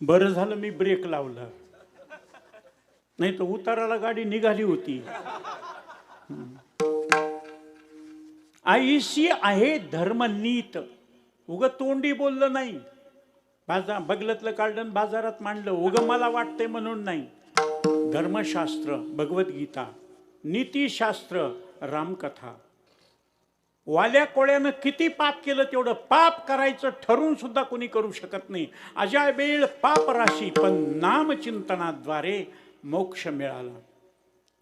बरं झालं मी ब्रेक लावला, नाही तर उताराला गाडी निघाली होती. आईशी आहे धर्मनीत, उग तोंडी बोललं नाही. बगलतलं काढलं बाजारात मांडलं, उग मला वाटतंय म्हणून नाही. धर्मशास्त्र भगवद्गीता, नीतिशास्त्र रामकथा. वाल्या कोळ्यानं किती पाप केलं तेवढं पाप करायचं ठरून सुद्धा कोणी करू शकत नाही. अजावेळ पाप राशी, पण नामचिंतनाद्वारे मोक्ष मिळाला.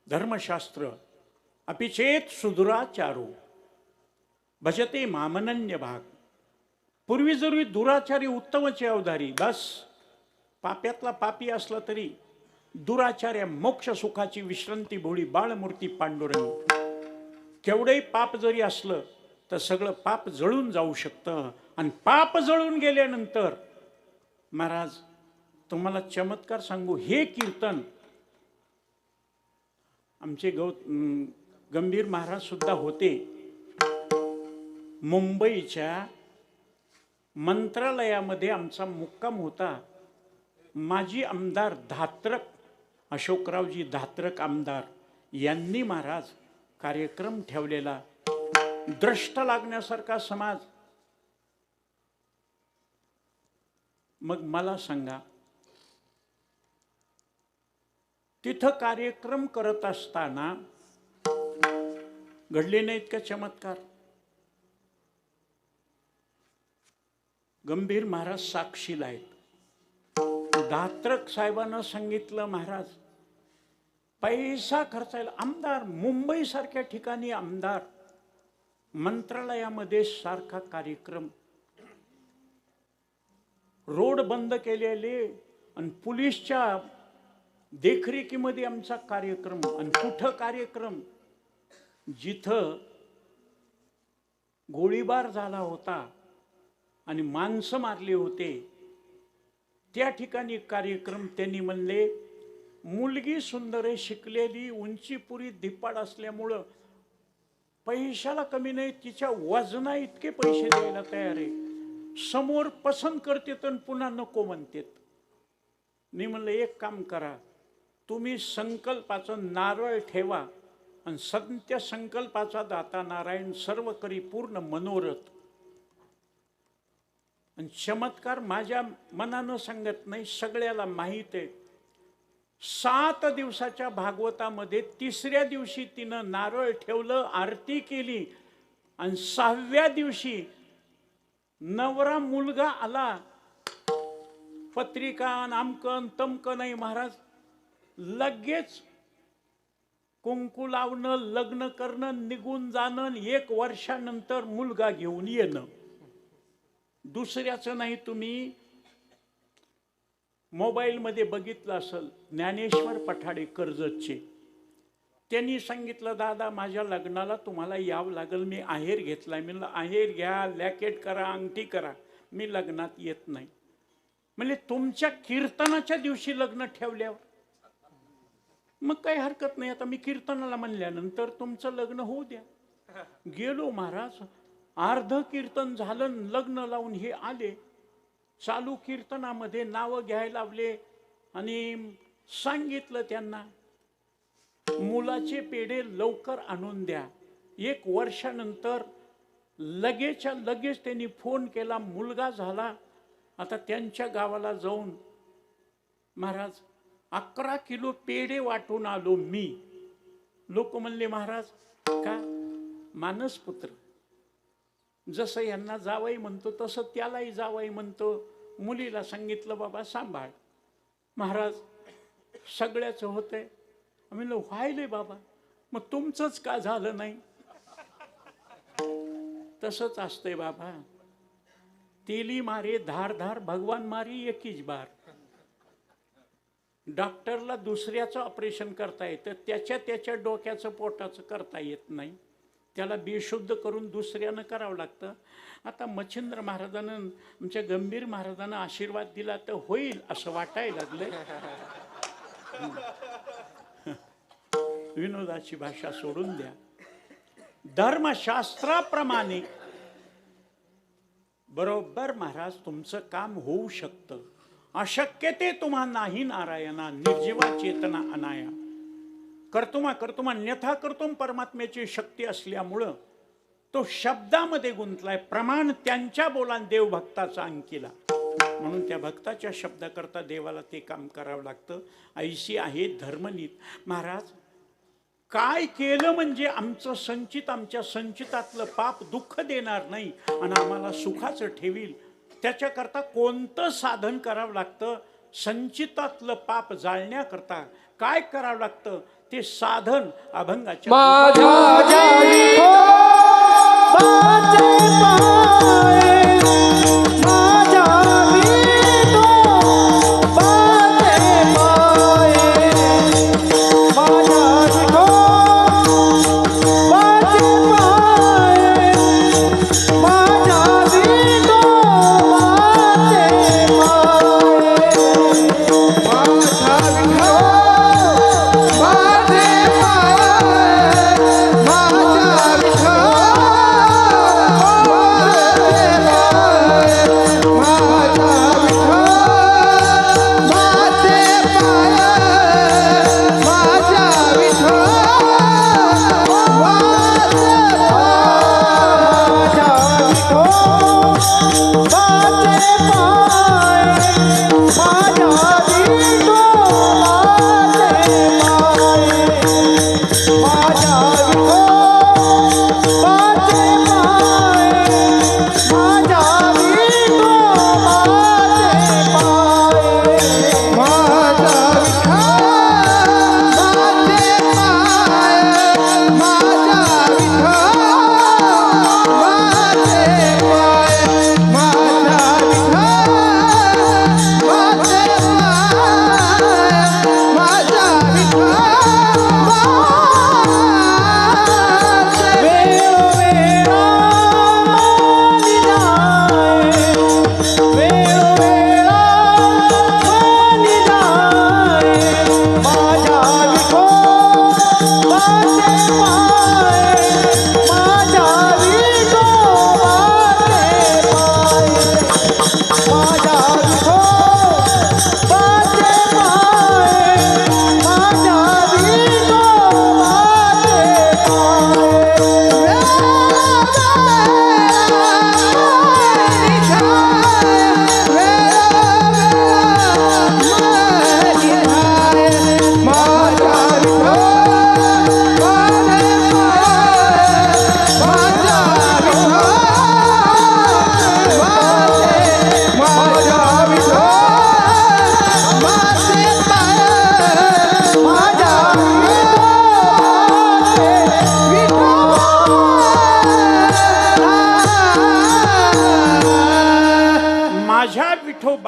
धर्मशास्त्र अपिचेत सुदुराचारो भजते मामनन्य भाग. पूर्वी जरी दुराचारी उत्तमचे अवधारी, बस पाप्यातला पापी असला तरी दुराचार्य मोक्ष सुखाची विश्रांती भोळी बाळमूर्ती पांडुरंग. केवढेही पाप जरी असलं तर सगळं पाप जळून जाऊ शकतं. आणि पाप जळून गेल्यानंतर महाराज तुम्हाला चमत्कार सांगू, हे कीर्तन आमचे गंभीर महाराज सुद्धा होते. मुंबईच्या मंत्रालयामध्ये आमचा मुक्काम होता. माजी आमदार धात्रक अशोकरावजी धात्रक आमदार यांनी महाराज कार्यक्रम ठेवलेला. द्रष्ट लागण्यासारखा समाज. मग मला सांगा, तिथं कार्यक्रम करत असताना घडले नाहीत का चमत्कार? गंभीर महाराज साक्षीला आहेत. धात्रक साहेबांना सांगितलं, महाराज पैसा खर्चायला, आमदार मुंबई सारख्या ठिकाणी आमदार, मंत्रालयामध्ये सारखा कार्यक्रम, रोड बंद केलेले आणि पोलीसच्या देखरेखीमध्ये आमचा कार्यक्रम. आणि कुठं कार्यक्रम? जिथं गोळीबार झाला होता आणि माणसं मारली होते त्या ठिकाणी कार्यक्रम. त्यांनी म्हणले, मुलगी सुंदर आहे, शिकलेली, उंचीपुरी धिप्पाड असल्यामुळं पैशाला कमी नाही, तिच्या वजना इतके पैसे द्यायला तयार आहे. समोर पसंत करते तर पुन्हा नको म्हणतात. मी म्हणलं एक काम करा, तुम्ही संकल्पाचं नारळ ठेवा आणि सत्य संकल्पाचा दाता नारायण सर्व करी पूर्ण मनोरथ. आणि चमत्कार माझ्या मनानं सांगत नाही, सगळ्याला माहीत आहे. 7 दिवसाच्या भागवतामध्ये 3ऱ्या दिवशी तिनं नारळ ठेवलं, आरती केली आणि 6व्या दिवशी नवरा मुलगा आला. पत्रिका नामकन तमकन नाही महाराज, लगेच कुंकू लावणं, लग्न करणं, निघून जाणं, 1 वर्षानंतर मुलगा घेऊन येणं. दुसऱ्याचं नाही, तुम्ही मोबाईलमध्ये बघितलं असेल, ज्ञानेश्वर पठाडे कर्जतचे, त्यांनी सांगितलं दादा माझ्या लग्नाला तुम्हाला यावं लागेल, मी आहेर घेतलाय. मी म्हणलं आहेर घ्या, लॅकेट करा, अंगठी करा, मी लग्नात येत नाही. म्हणजे तुमच्या कीर्तनाच्या दिवशी लग्न ठेवल्यावर मग काही हरकत नाही, आता मी कीर्तनाला म्हणल्यानंतर तुमचं लग्न होऊ द्या. गेलो महाराज, अर्ध कीर्तन झालं, लग्न लावून हे आले. चालू कीर्तनामध्ये नावं घ्यायला लावले आणि सांगितलं त्यांना मुलाचे पेढे लवकर आणून द्या. 1 वर्षानंतर लगेचच्या लगेच त्यांनी फोन केला, मुलगा झाला. आता त्यांच्या गावाला जाऊन महाराज 11 किलो पेढे वाटून आलो मी. लोक म्हणले महाराज का मानसपुत्र, जसं यांना जावई म्हणतो तसं त्यालाही जावई म्हणतो. मुलीला सांगितलं बाबा सांभाळ. महाराज सगळ्याच होतंय. म्हणलं व्हायलंय बाबा, मग तुमचंच का झालं नाही? तसंच असतंय बाबा, तेली मारे धार धार, भगवान मारी एकीच बार. डॉक्टरला दुसऱ्याचं ऑपरेशन करता येतं, त्याच्या डोक्याचं पोटाचं करता येत नाही. त्याला बेशुद्ध करून दुसऱ्यानं करावं लागतं. आता मच्छिंद्र महाराजानं, आमच्या गंभीर महाराजानं आशीर्वाद दिला तर होईल असं वाटायला लागलंय. विनोदाची भाषा सोडून द्या. धर्मशास्त्राप्रमाणे बरोबर महाराज तुमचं काम होऊ शकतं. अशक्य ते तुम्हा नाही नारायणा, निर्जीवा चेतना अनाया. कर्तुमा अन्यथा कर्तुम परमात्म्याची शक्ती असल्यामुळं तो शब्दामध्ये गुंतलाय. प्रमाण त्यांच्या बोलान देव भक्ताचा अंकिला, म्हणून त्या भक्ताच्या शब्दाकरता देवाला ते काम करावं लागतं. ऐशी आहे धर्मनीत. महाराज काय केलं म्हणजे आमचं संचित, आमच्या संचितातलं पाप दुःख देणार नाही आणि आम्हाला सुखाचं ठेवील, त्याच्याकरता कोणतं साधन करावं लागतं? संचितातलं पाप जाळण्याकरता काय करावं लागतं? ते साधन अभंगाच्या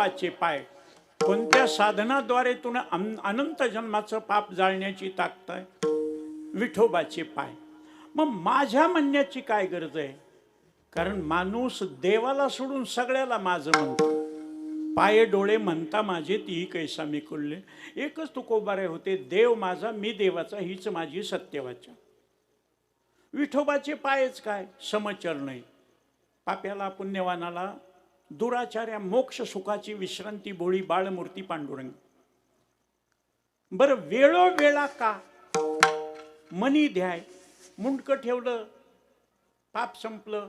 विठोबाचे पाय. कोणत्या साधनाद्वारे तुला अनंत जन्माचं पाप जाळण्याची ताकद आहे? विठोबाचे पाय. मग माझ्या म्हणण्याची काय गरज आहे? कारण माणूस देवाला सोडून सगळ्याला माझं म्हणतो. पाय डोळे म्हणता माझे ती कैसा मी कुल्ले. एकच तुकोबारे होते, देव माझा मी देवाचा, हीच माझी सत्यवाचा. विठोबाचे पायच काय? समचरण आहे. पाप्याला पुण्यवानाला दुराचार्या मोक्ष सुखाची विश्रांती भोळी बाळमूर्ती पांडुरंग. बरं वेळोवेळा का? मनी ध्याय, मुंडकं ठेवलं पाप संपलं?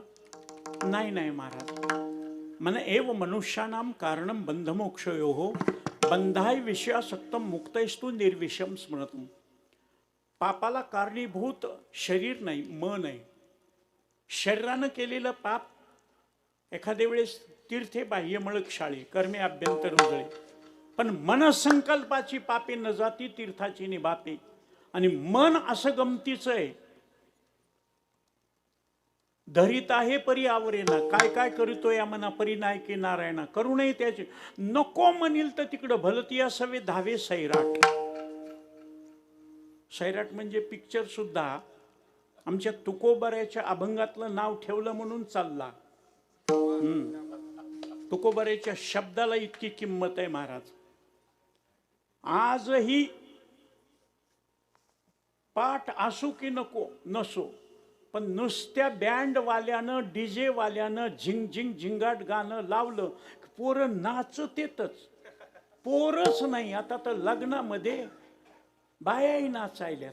नाही नाही महाराज. मन एव मनुष्यानाम कारणम बंधमोक्षयोः बंधाय विषयासक्तम मुक्तैस्तु निर्विषम स्मृतम. पापाला कारणीभूत शरीर नाही, मन आहे. शरीरानं केलेलं पाप एखाद्या वेळेस तीर्थे बाह्य मळक शाळे कर्मे अभ्यंतर उजळे, पण मनसंकल्पाची पापे न जाती तीर्थाची निबापे. आणि मन असं गमतीचं आहे, धरीत आहे परी आवरेना. काय काय करीतो या मना परी नायके नारायणा. करू नये त्याचे नको म्हणील तर तिकडं भलती असावे धावे सैराट. सैराट म्हणजे पिक्चर सुद्धा आमच्या तुकोबाऱ्याच्या अभंगातलं नाव ठेवलं म्हणून चालला. तुकोबाऱ्याच्या शब्दाला इतकी किंमत आहे महाराज. आजही पाठ असो की नको नसो, पण नुसत्या बँडवाल्यानं डीजे वाल्यानं झिंग झिंग झिंगाट गाणं लावलं, पोरं नाचतेतच. पोरच नाही, आता तर लग्नामध्ये बायाही नाचायल्यात.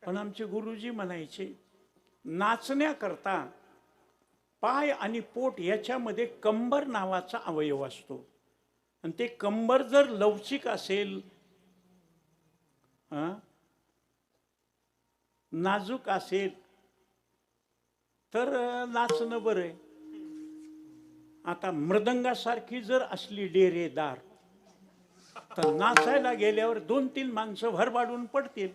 पण आमचे गुरुजी म्हणायचे, नाचण्याकरता पाय आणि पोट याच्यामध्ये कंबर नावाचा अवयव असतो. आणि ते कंबर जर लवचिक असेल, नाजूक असेल, तर नाचणं बरं आहे. आता मृदंगासारखी जर असली डेरेदार, तर नाचायला गेल्यावर 2-3 माणसं भरबाडून पडतील.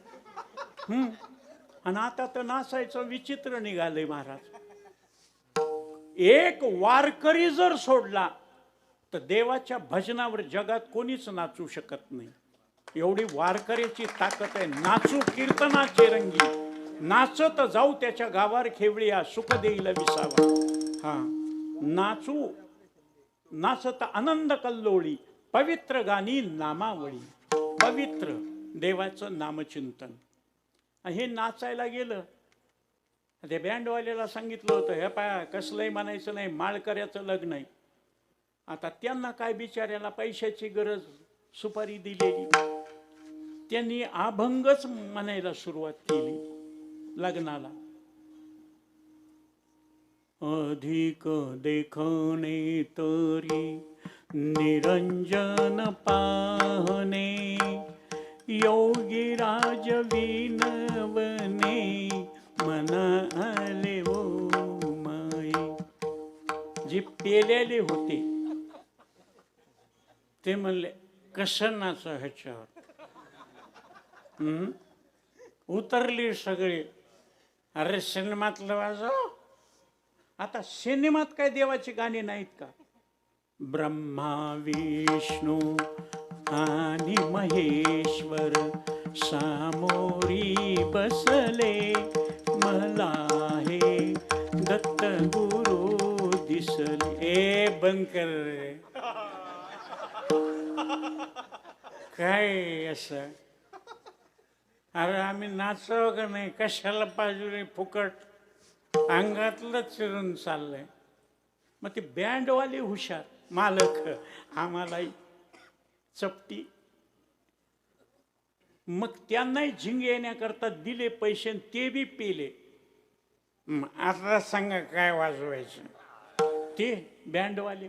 आणि आता तर नाचायचं विचित्र निघालंय महाराज. एक वारकरी जर सोडला तर देवाच्या भजनावर जगात कोणीच नाचू शकत नाही. एवढी वारकऱ्याची ताकद आहे. नाचू कीर्तनाचे रंगी, नाचत जाऊ त्याच्या गावार खेवळिया, सुख देईल विसावा. हा, नाचू नाचत आनंद कल्लोळी, पवित्र गाणी नामावळी. पवित्र देवाचं नामचिंतन. हे नाचायला गेलं, ते बँडवाल्याला सांगितलं होतं, हे पाया कसलंही म्हणायचं नाही, माळकऱ्याचं लग्न आहे. आता त्यांना काय बिचाऱ्याला पैशाची गरज, सुपारी दिलेली, त्यांनी अभंगच म्हणायला सुरुवात केली लग्नाला. अधिक देखणे तरी निरंजन पाहणे, योगी राज विनवणे म्हणाले ओ माई. जे पेलेले होते ते म्हणले, कसं नाच ह्याच्यावर. उतरली सगळे. अरे सिनेमातलं वाजव. आता सिनेमात काय देवाची गाणी नाहीत का? ब्रह्मा विष्णू आणि महेश्वर सामोरी बसले, मला हे दत्त गुरु दिसले. ए बंद कर रे. काय असं? अरे आम्ही नाचव का नाही? कशाला पाहिजे रे फुकट? अंगातलं चिरून चाललंय. मग ते बँडवाले हुशार, मालक आम्हालाही चपटी. मग त्यांनाही झिंग येण्याकरता दिले पैसे, ते बी पेले. आता सांगा काय वाजवायचं ते बँडवाले.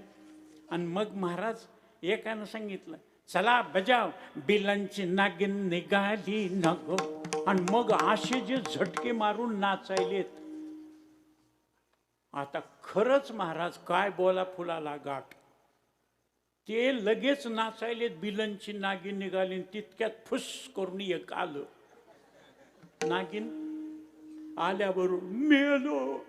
आणि मग महाराज एकानं सांगितलं, चला बजाव, बिलांची नागिन निघाली नको. आणि मग असे जे झटके मारून नाचायलेत. आता खरंच महाराज काय बोला फुलाला गाठ. ते लगेच नाचायलेत, बिलांची नागिन निघाली. तितक्यात फुस करून एक आलं. नागिन आल्याबरोबर मेलो.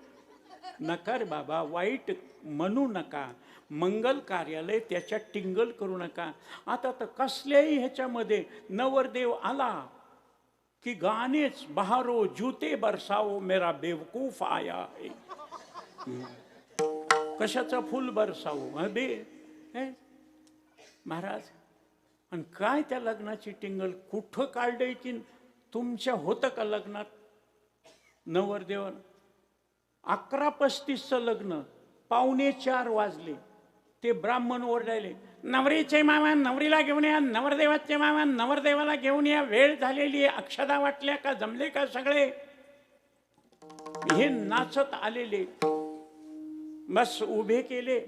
नका रे बाबा, वाईट म्हणू नका. मंगल कार्यालय त्याच्यात टिंगल करू नका. आता तर कसल्याही ह्याच्यामध्ये नवरदेव आला की गाणेच, बहारो जूते बरसाओ मेरा बेवकूफ आया है. कशाचं फुल बरसाओ बे महाराज. आणि काय त्या लग्नाची टिंगल कुठं काढायची. तुमच्या होतं का लग्नात नवरदेव 11:35चं लग्न, 3:45 वाजले. ते ब्राह्मण ओरडायले, नवरीचे मामा नवरीला घेऊन या, नवरदेवाचे मामा नवरदेवाला घेऊन या, वेळ झालेली आहे. अक्षदा वाटल्या का, जमले का सगळे. हे नाचत आलेले बस उभे केले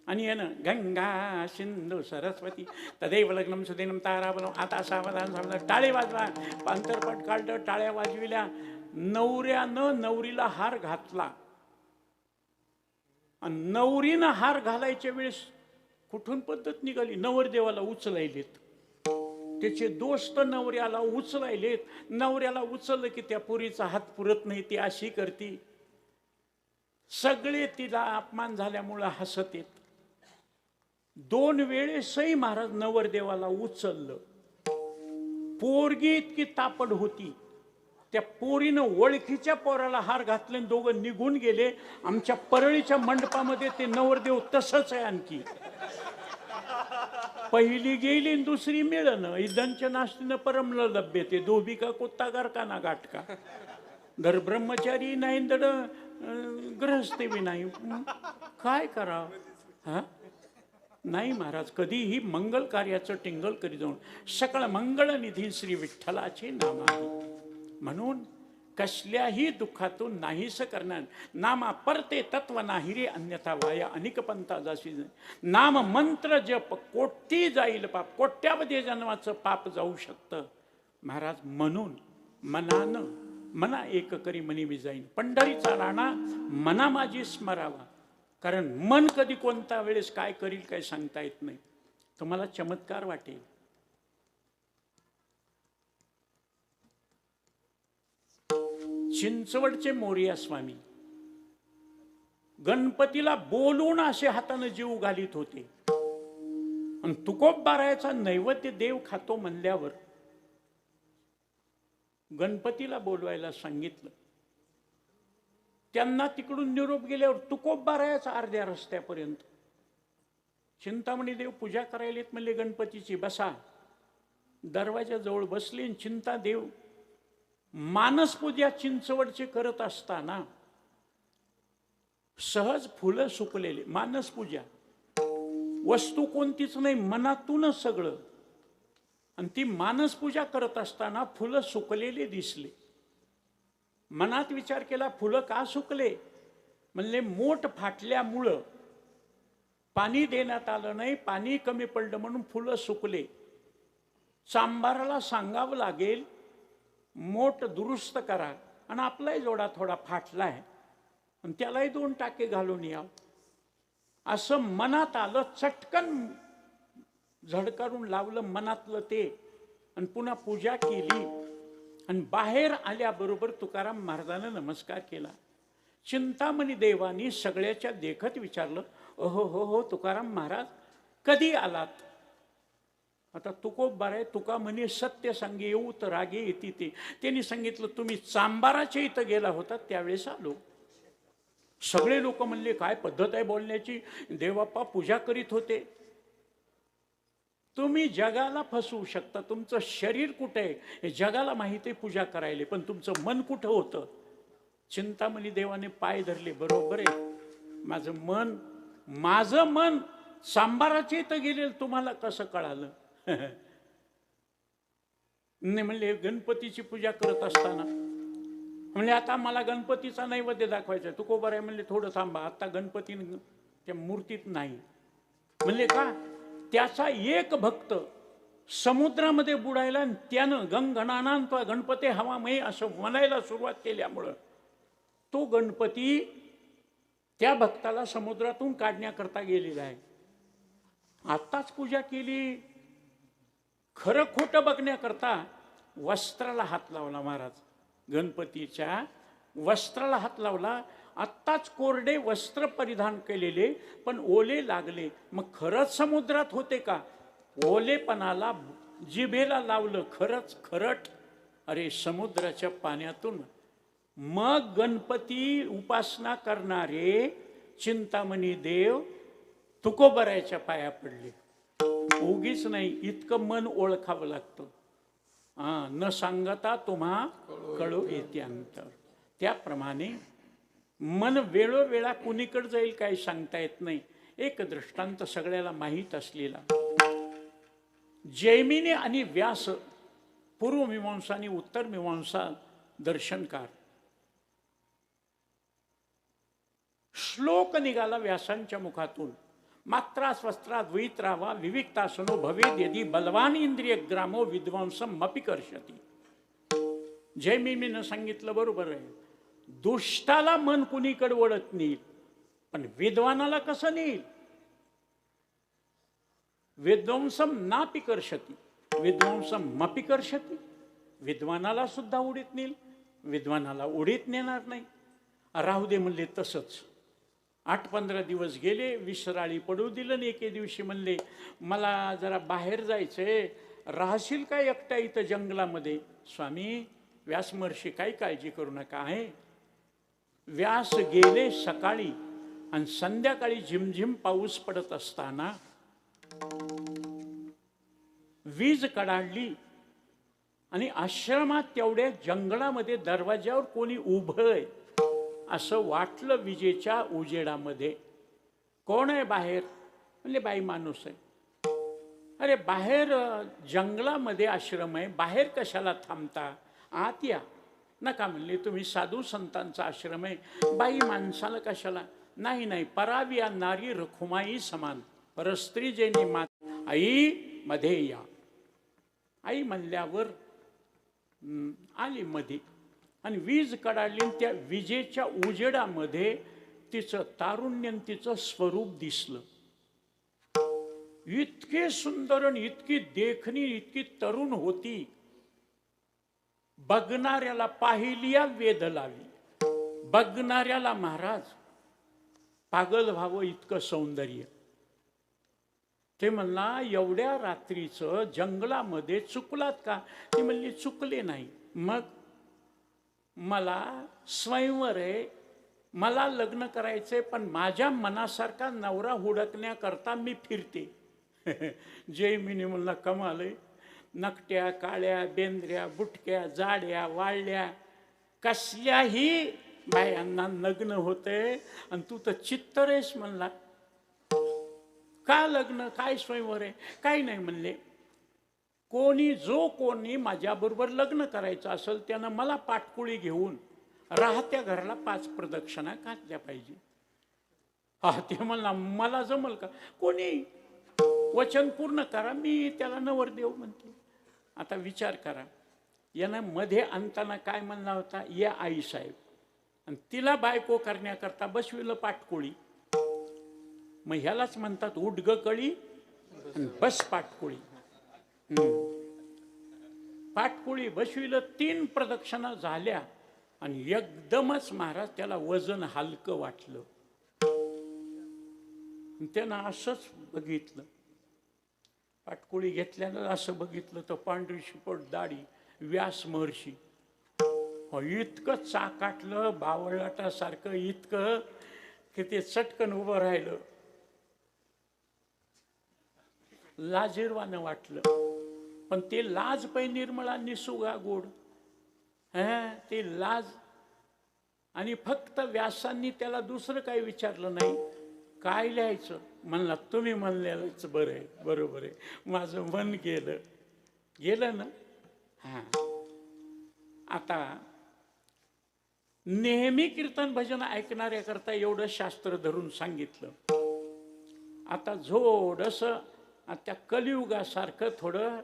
आणि यानं गंगा सिंधू सरस्वती तदैव लग्नम सुदिनम ताराबलम. आता सावधान सावधान टाळे वाजवा. पांतरपट काढलं, टाळ्या वाजविल्या. नवऱ्यानं नवरीला हार घातला आणि नवरीनं हार घालायच्या वेळेस कुठून पद्धत निघाली, नवरदेवाला उचलायलेत. त्याचे दोस्त नवऱ्याला उचलायलेत. नवऱ्याला उचललं की त्या पोरीचा हात पुरत नाही, ती अशी करती. सगळे तिला अपमान झाल्यामुळं हसत येत. 2 वेळेसही महाराज नवरदेवाला उचललं. पोरगी इतकी तापड होती, त्या पोरीनं ओळखीच्या पोराला हार घातले, दोघं निघून गेले. आमच्या परळीच्या मंडपामध्ये ते नवरदेव तसंच आहे. आणखी पहिली गेली दुसरी मिळणं. इदनच्या नास्तीनं परमलं लभ्य ते दोबी का कुत्ता गारकाना गाठका. धर ब्रह्मचारी नाही दड गृहस्थी बी नाही. काय करावं. हा नाही महाराज, कधीही मंगल कार्याचं टिंगल करी जाऊन. सकळ मंगळ निधी श्री विठ्ठलाचे नाम आहे. म्हणून कसल्याही दुःखातून नाहीस करणार. नामा परते तत्व नाही रे, अन्यथा वाया अनेक पंथा जाशी. नाम मंत्र जप कोटी जाईल पाप, कोट्यावधी जन्माचं पाप जाऊ शकतं महाराज. म्हणून मनानं मना एक करी मनी मी जाईन. पंढरीचा राणा मना माझी स्मरावा. कारण मन कधी कोणत्या वेळेस काय करील काय सांगता येत नाही. तुम्हाला चमत्कार वाटेल. चिंचवडचे मोरिया स्वामी गणपतीला बोलून असे हाताने जीव घालीत होते. आणि तुकोबारायाचा नैवेद्य देव खातो म्हणल्यावर गणपतीला बोलवायला सांगितलं. त्यांना तिकडून निरोप गेल्यावर तुकोबारायाचा अर्ध्या रस्त्यापर्यंत चिंतामणी देव पूजा करायलेत म्हणले गणपतीची. बसा. दरवाजाजवळ बसले. चिंता देव मानस पूजा चिंचवडचे करत असताना सहज फुलं सुकलेले. मानस पूजा वस्तू कोणतीच नाही, मनातूनच सगळं. आणि ती मानस पूजा करत असताना फुलं सुकलेले दिसले. मनात विचार केला, फुलं का सुकले. म्हणले मोठ फाटल्यामुळं पाणी देण्यात आलं नाही, पाणी कमी पडलं म्हणून फुलं सुकले. चांबाराला सांगावं लागेल मोठ दुरुस्त करा. आणि आपलाही जोडा थोडा फाटलाय आणि त्यालाही 2 टाके घालून या. असं मनात आलं. चटकन झडकारून लावलं मनातलं ते आणि पुन्हा पूजा केली. आणि बाहेर आल्याबरोबर तुकाराम महाराजांना नमस्कार केला. चिंतामणी देवानी सगळ्याच्या देखत विचारलं, अहो हो हो तुकाराम महाराज कधी आलात. आता तुकोबाराय तुका म्हणे सत्य सांगे येऊ तर रागे येते ते. त्यांनी सांगितलं तुम्ही चांबाराच्या इथं गेला होता त्यावेळेस आलो. सगळे लोक म्हणले काय पद्धत आहे बोलण्याची, देवाप्पा पूजा करीत होते. तुम्ही जगाला फसवू शकता. तुमचं शरीर कुठे आहे हे जगाला माहिती आहे पूजा करायला, पण तुमचं मन कुठं होतं. चिंतामणी देवाने पाय धरले. बरोबर आहे, माझं मन सांबाराच्या इथं गेलेलं तुम्हाला कसं कळालं. नाही म्हणले गणपतीची पूजा करत असताना म्हणले आता मला गणपतीचा नैवेद्य दाखवायचा. तुकोबाराय म्हणले थोडं थांबा, आता गणपती त्या मूर्तीत नाही. म्हणले का. त्याचा एक भक्त समुद्रामध्ये बुडायला आणि त्यानं गंगणानांत्वा गणपती हवामय असं म्हणायला सुरुवात केल्यामुळं तो गणपती त्या भक्ताला समुद्रातून काढण्याकरता गेलेला आहे. आत्ताच पूजा केली. खरं खोटं बघण्याकरता वस्त्राला हात लावला महाराज. गणपतीच्या वस्त्राला हात लावला आत्ताच कोरडे वस्त्र परिधान केलेले पण ओले लागले, मग खरंच समुद्रात होते का? ओलेपणाला जिभेला लावलं, खरंच खरट, अरे समुद्राच्या पाण्यातून. मग गणपती उपासना करणारे चिंतामणी देव तुकोबरायच्या पाया पडले. उगीच नाही, इतकं मन ओळखावं लागतं. न सांगता तुम्हा कळो येते अंतर. त्याप्रमाणे मन वेळोवेळा कुणीकडे जाईल काही सांगता येत नाही. एक दृष्टांत सगळ्याला माहीत असलेला, जैमिनी आणि व्यास, पूर्वमीमांसा आणि उत्तर मीमांसा दर्शनकार. श्लोक निघाला व्यासांच्या मुखातून, मात्रा स्वस्त्रा द्वैत राहावा विविक्तासनो भवेद यदि बलवान इंद्रिय ग्रामो विद्वांसम मपि कर्षती. जैमिनीनं सांगितलं बरोबर आहे. दुष्टाला मन कुणीकडे वळत नेईल, पण विद्वानाला कसं नेईल? विद्वांसम नापि कर्षती विद्वांसम मपि कर्षती. विद्वानाला सुद्धा उडीत नेईल, विद्वानाला उडीत नेणार नाही. राहू दे म्हणले. तसंच 8-15 दिवस गेले, विश्राळी पडू दिलं नाही. एके दिवशी म्हणले, मला जरा बाहेर जायचंय, राहशील काय एकटा इथं जंगलामध्ये? स्वामी, व्यास महर्षी काही काळजी करू नका आहे. व्यास गेले सकाळी, आणि संध्याकाळी झिमझिम पाऊस पडत असताना वीज कडाडली, आणि आश्रमात तेवढ्या जंगलामध्ये दरवाज्यावर कोणी उभं आहे असं वाटलं. विजेच्या उजेडामध्ये कोण आहे बाहेर? म्हणले, बाई माणूस आहे. अरे बाहेर जंगलामध्ये आश्रम आहे, बाहेर कशाला थांबता? आत या. नका म्हणले, तुम्ही साधू संतांचा आश्रम आहे, बाई माणसाला कशाला? नाही नाही, पराविया नारी रखुमाई समान, परस्त्री जेनी मात, आई मध्ये या. आई म्हणल्यावर आली मध्ये, आणि वीज कडाडली. त्या विजेच्या उजेडामध्ये तिचं तारुण्य, तिचं स्वरूप दिसलं. इतके सुंदर आणि इतकी देखणी, इतकी तरुण होती, बघणाऱ्याला पाहिलिया वेध लावी. बघणाऱ्याला महाराज पागल व्हावं इतकं सौंदर्य. ते म्हणला, एवढ्या रात्रीचं जंगलामध्ये चुकलात का? ती म्हणली, चुकले नाही. मग मला स्वयंवर आहे, मला लग्न करायचंय, पण माझ्या मनासारखा नवरा हुडकण्याकरता मी फिरते. जैमिनी म्हणला, कमाल आहे. नकट्या, काळ्या, बेंद्र्या, बुटक्या, जाड्या, वाळल्या, कसल्याही बायांना लग्न होते, आणि तू तर चित्तरेस. म्हणला, का लग्न, काय स्वयंवर आहे? काही नाही म्हणले. कोणी माझ्याबरोबर लग्न करायचं असेल त्यानं मला पाटकुळी घेऊन राहत्या घराला 5 प्रदक्षिणा घातल्या पाहिजे. ते म्हणला, मला जमल का? कोणी वचन पूर्ण करा, मी त्याला नवरदेव म्हणते. आता विचार करा, यानं मध्ये आणताना काय म्हणला होता? या आई साहेब, आणि तिला बायको करण्याकरता बसविलं पाटकुळी. मग ह्यालाच म्हणतात उडग कळी आणि बस पाटकुळी. पाटकुळी बसविलं, 3 प्रदक्षिणा झाल्या, आणि एकदमच महाराज त्याला वजन हलकं वाटलं. त्यानं असंच बघितलं, पाटकुळी घेतल्यानं असं बघितलं तर पांढरी शिपट दाढी, व्यास महर्षी. इतकं चाकाटलं बावळाटासारखं, इतकं की ते चटकन उभं राहिलं. लाजिरवानं वाटलं, पण ते लाज पै निर्मळा निसुगा गोड. ते लाज. आणि फक्त व्यासांनी त्याला दुसरं काही विचारलं नाही. काय लिहायचं? म्हणला, तुम्ही म्हणलेलंच बरं आहे, बरोबर आहे. माझं मन गेलं ना. आता नेहमी कीर्तन भजन ऐकणाऱ्याकरता एवढं शास्त्र धरून सांगितलं. आता थोडंसं त्या कलियुगासारखं, थोडं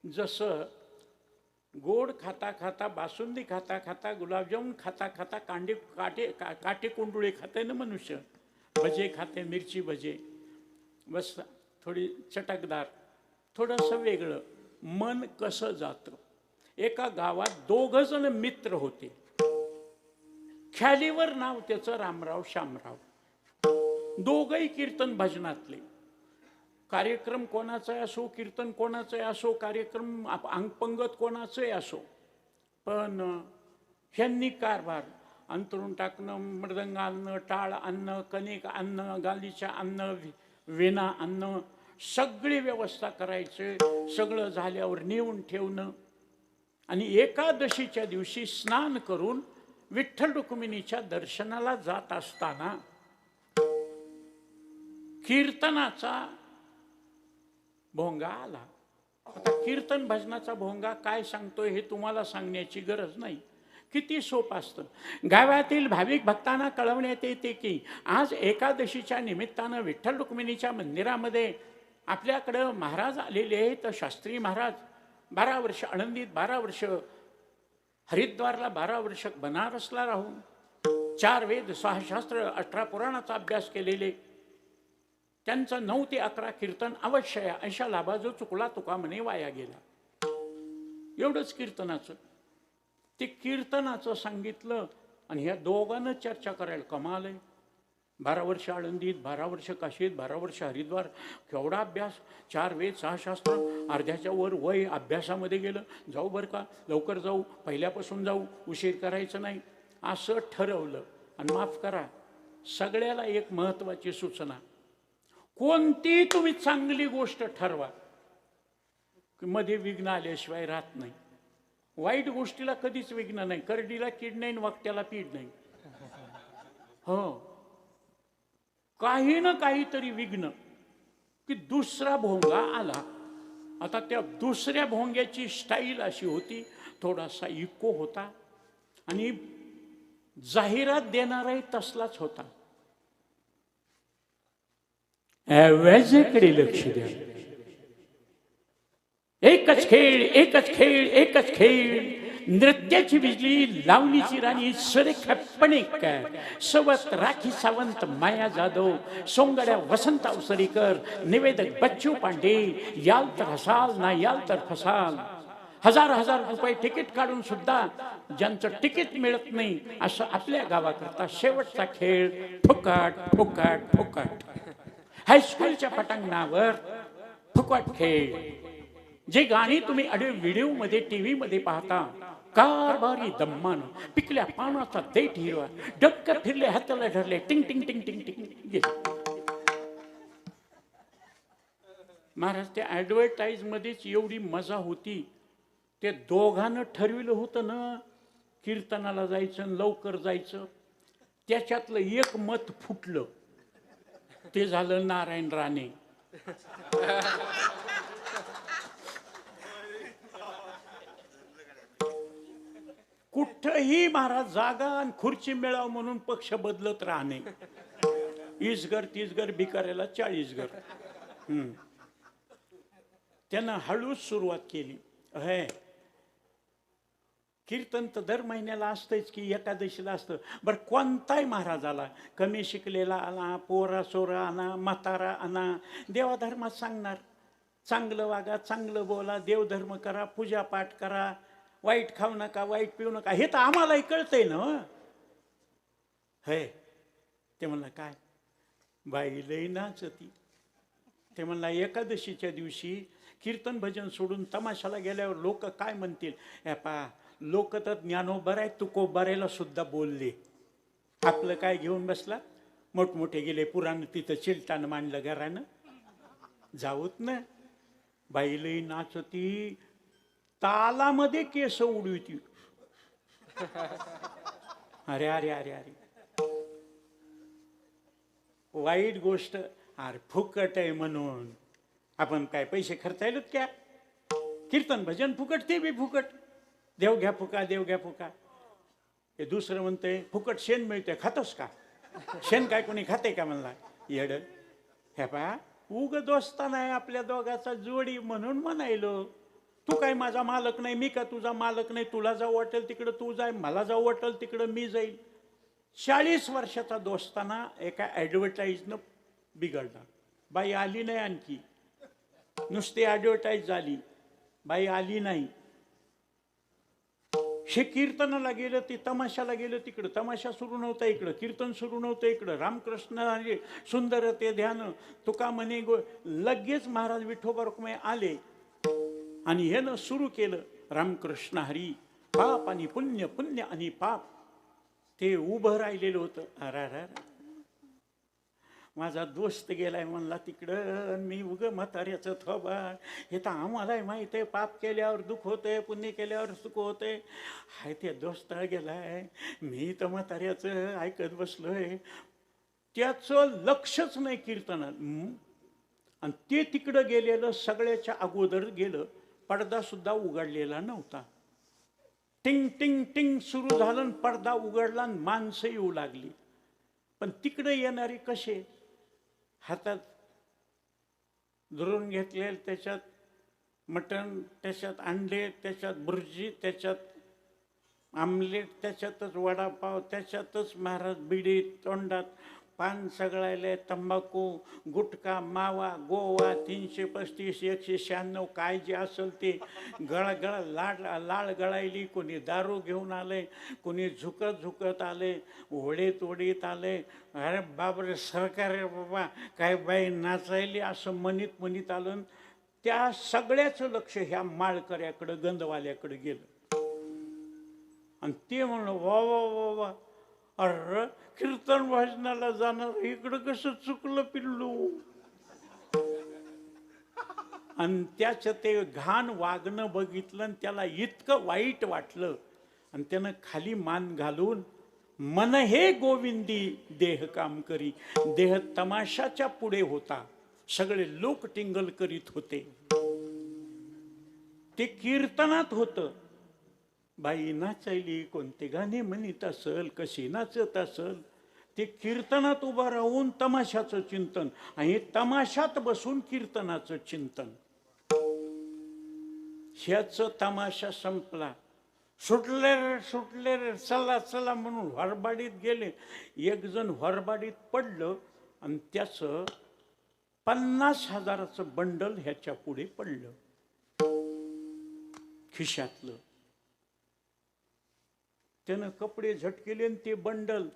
जसं गोड खाता खाता, बासुंदी खाता खाता, गुलाबजामुन खाता खाता, काटे कुंडुळे खाते ना मनुष्य, भजे खाते, मिरची भजे, बस थोडी चटकदार, थोडंसं वेगळं. मन कसं जातं? एका गावात 2 जण मित्र होते. ख्यालीवर नाव त्याचं रामराव शामराव. दोघही कीर्तन भजनातले. कार्यक्रम कोणाचा असो, कीर्तन कोणाचं असो, कार्यक्रम अंगपंगत कोणाचंही असो, पण ह्यांनी कारभार अंतरून टाकणं, मृदंग आणणं, टाळ आणणं, कणिक आणणं, गालीच्या आणणं, वेणा आणणं, सगळी व्यवस्था करायचे. सगळं झाल्यावर नेऊन ठेवणं आणि एकादशीच्या दिवशी स्नान करून विठ्ठल रुक्मिणीच्या दर्शनाला जात असताना कीर्तनाचा भोंगा आला. आता कीर्तन भजनाचा भोंगा काय सांगतोय हे तुम्हाला सांगण्याची गरज नाही. किती सोपं असतं. गावातील भाविक भक्तांना कळवण्यात येते की आज एकादशीच्या निमित्तानं विठ्ठल रुक्मिणीच्या मंदिरामध्ये आपल्याकडं महाराज आलेले आहेत. शास्त्री महाराज 12 वर्ष आळंदीत, 12 वर्ष हरिद्वारला, 12 वर्ष बनारसला राहून 4 वेद, 6 शास्त्र, 18 पुराणाचा अभ्यास केलेले, त्यांचं 9 ते 11 कीर्तन अवश्य आहे. अशा लाभा जो चुकला तुका म्हणे वाया गेला. एवढंच कीर्तनाचं. ते कीर्तनाचं सांगितलं आणि ह्या दोघांना चर्चा करायला कमाल आहे. 12 वर्ष आळंदीत, 12 वर्ष काशीत, 12 वर्ष हरिद्वार, केवढा अभ्यास, 4 वेद, 6 शास्त्र, अर्ध्याच्या वर वय अभ्यासामध्ये गेलं. जाऊ बरं का, लवकर जाऊ, पहिल्यापासून जाऊ, उशीर करायचं नाही असं ठरवलं. आणि माफ करा, सगळ्याला एक महत्त्वाची सूचना, कोणती तुम्ही चांगली गोष्ट ठरवा, मध्ये विघ्न आल्याशिवाय राहत नाही. वाईट गोष्टीला कधीच विघ्न नाही. करडीला कीड नाही, वाकट्याला पीड नाही. हो, काही ना काहीतरी विघ्न की दुसरा भोंगा आला. आता त्या दुसऱ्या भोंग्याची स्टाईल अशी होती, थोडासा इको होता आणि जाहिरात देणाराही तसलाच होता. आवाजाकडे लक्ष द्या. एकच खेळ, एकच खेळ, एकच खेळ. नृत्याची बिजली, लावणीची राणी, सुरेखा पणेकर, सोबत राखी सावंत, माया जाधव, सोंगड्या वसंत अवसरीकर, निवेदक बच्चू पांडे. याल तर हसाल, ना याल तर फसाल. हजार हजार रुपये तिकीट काढून सुद्धा ज्यांचं तिकीट मिळत नाही, असं आपल्या गावाकरता शेवटचा खेळ फुकट फुकट फुकट. हायस्कूलच्या पटांगणावर फुकट खेळ. जे गाणी तुम्ही अडे व्हिडिओमध्ये, टीव्हीमध्ये पाहता, कारभारी दम्मान, पिकल्या पानाचा देठ हिरवा, डबकं फिरले, हाताला धरले, टिंग टिंग टिंग टिंग टिंग. महाराज, त्या ॲडव्हर्टाईज मध्येच एवढी मजा होती. ते दोघांनं ठरविलं होतं ना कीर्तनाला जायचं, लवकर जायचं. त्याच्यातलं एक मत फुटलं. ते झालं नारायण राणे. कुठंही महाराज जागा आणि खुर्ची मिळावं म्हणून पक्ष बदलत राहणे. इसगर तीसगर, भिकाऱ्याला 40 घर. त्यानं हळूच सुरुवात केली. हे कीर्तन तर दर महिन्याला असतंच की, एकादशीला असतं. बरं, कोणताही महाराज आला, कमी शिकलेला आला, पोरा सोरा आणा, म्हातारा आणा, देवाधर्मात सांगणार, चांगलं वागा, चांगलं बोला, देवधर्म करा, पूजापाठ करा, वाईट खाऊ नका, वाईट पिऊ नका. हे तर आम्हालाही कळतंय ना. हे ते म्हणला, काय बाई लई नाचती. ते म्हणला, एकादशीच्या दिवशी कीर्तन भजन सोडून तमाशाला गेल्यावर लोक काय म्हणतील. पा लोक तर ज्ञानोबराय तुकोबारायला सुद्धा बोलले. आपलं काय घेऊन बसला, मोठमोठे गेले पुराण, तिथं चिलटानं मांडलं घरानं. जाऊत ना, बाई लई नाचती, तालामध्ये केस उडविती. अरे अरे अरे अरे, वाईट गोष्ट. अरे फुकट आहे म्हणून आपण काय पैसे खर्चायलोत क्या? कीर्तन भजन फुकट, ते बी फुकट. देव घ्या फुका, देव घ्या फुका. हे दुसरं म्हणतंय फुकट शेण मिळतंय, खातोस का? शेण काय कोणी खाते का म्हणला येड. हे पा, उग दोस्ताना आहे आपल्या दोघाचा जोडी म्हणून म्हणायलो. तू काय माझा मालक नाही, मी का तुझा मालक नाही. तुला जाऊ वाटेल तिकडं तू जाय, मला जाऊ वाटेल तिकडं मी जाईल. 40 वर्षाचा दोस्ताना एका ॲडव्हर्टाईजनं बिघडला. बाई आली नाही, आणखी नुसती ॲडव्हर्टाईज झाली, बाई आली नाही. हे कीर्तनाला गेलं, ते तमाशाला गेलं तिकडं, तमाशा सुरू नव्हता इकडं, कीर्तन सुरू नव्हतं इकडं, रामकृष्ण सुंदर ते ध्यान तुका म्हणे लगेच महाराज विठोबा रुक्मिणी आले आणि ह्यानं सुरू केलं रामकृष्ण हरी, पाप आणि पुण्य, पुण्य आणि पाप. ते उभं राहिलेलं होतं. अरा माझा दोस्त गेलाय म्हणला तिकडं, मी उग म्हाताऱ्याचं थोबाड, हे तर आम्हालाही माहीत आहे, पाप केल्यावर दुःख होतंय, पुण्य केल्यावर सुख होतंय. हाय ते दोस्त गेलाय, मी तर म्हाताऱ्याचं ऐकत बसलोय. त्याचं लक्षच नाही कीर्तनात. आणि ते तिकडं गेलेलं सगळ्याच्या अगोदर गेलं, पडदा सुद्धा उघडलेला नव्हता. टिंग टिंग टिंग सुरू झालं, पडदा उघडला, माणसं येऊ लागली. पण तिकडे येणारे कसे, हातात धरून घेतले, त्याच्यात मटण, त्याच्यात अंडे, त्याच्यात भुर्जी, त्याच्यात आमलेट, त्याच्यातच वडापाव, त्याच्यातच महाराज बिडी, तोंडात पान सगळायले, तंबाखू, गुटखा, मावा, गोवा, 335 196 काय जे असेल ते गळा लाळ गळायली. कोणी दारू घेऊन आले, कोणी झुकत आले, ओढीत आले. अरे बापरे, सरकार रे बाबा, काय बाई नाचायली असं म्हणत आलं. त्या सगळ्याचं लक्ष ह्या माळकऱ्याकडं, गंधवाल्याकडे गेलं. आणि ते म्हणलं, वा वा वा वा, अरे कीर्तन भजनाला जाणार, इकडं कसं चुकलं पिल्लू. आणि त्याचं ते घाण वागणं बघितलं आणि त्याला इतकं वाईट वाटलं. आणि त्यानं खाली मान घालून, मन हे गोविंदी देह काम करी. देह तमाशाच्या पुढे होता, सगळे लोक टिंगल करीत होते. ते कीर्तनात होतं. बाई नाचायली, कोणते गाणे म्हणत असल, कशी नाचत असल. ते कीर्तनात उभं राहून तमाशाचं चिंतन, आणि तमाशात बसून कीर्तनाचं चिंतन. ह्याच तमाशा संपला. सुटले रे चला चला म्हणून हरबाडीत गेले. एक जण हरबाडीत पडलं आणि त्याचं 50,000चं बंडल ह्याच्या पुढे पडलं खिशातलं. त्यानं कपडे झटकेले आणि ते बंडल,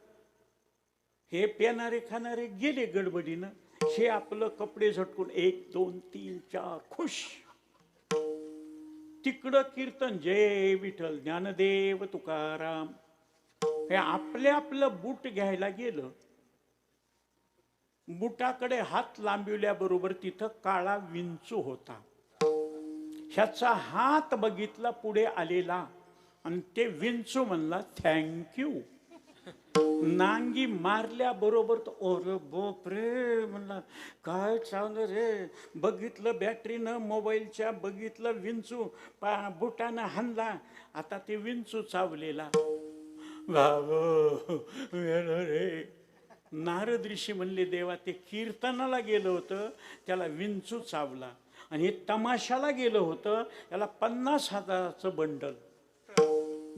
हे पेनारे खाणारे गेले गडबडीनं, हे आपलं कपडे झटकून 1 2 3 4 खुश. तिकडं कीर्तन, जय विठ्ठल ज्ञानदेव तुकाराम. हे आपलं बूट घ्यायला गेलं. बुटाकडे हात लांबविल्याबरोबर तिथं काळा विंचू होता. ह्याचा हात बघितला पुढे आलेला, आणि ते विंचू म्हणला थँक्यू. नांगी मारल्याबरोबर तो ओरे बाप रे म्हणला, काय चांगलं रे. बघितलं बॅटरीनं मोबाईलच्या, बघितलं विंचू, बुटानं हाणला. आता ते विंचू चावलेला. रे नारद ऋषी म्हणले, देवा ते कीर्तनाला गेलं होतं, त्याला विंचू चावला. आणि हे तमाशाला गेलं होतं, त्याला 50,000चं बंडल.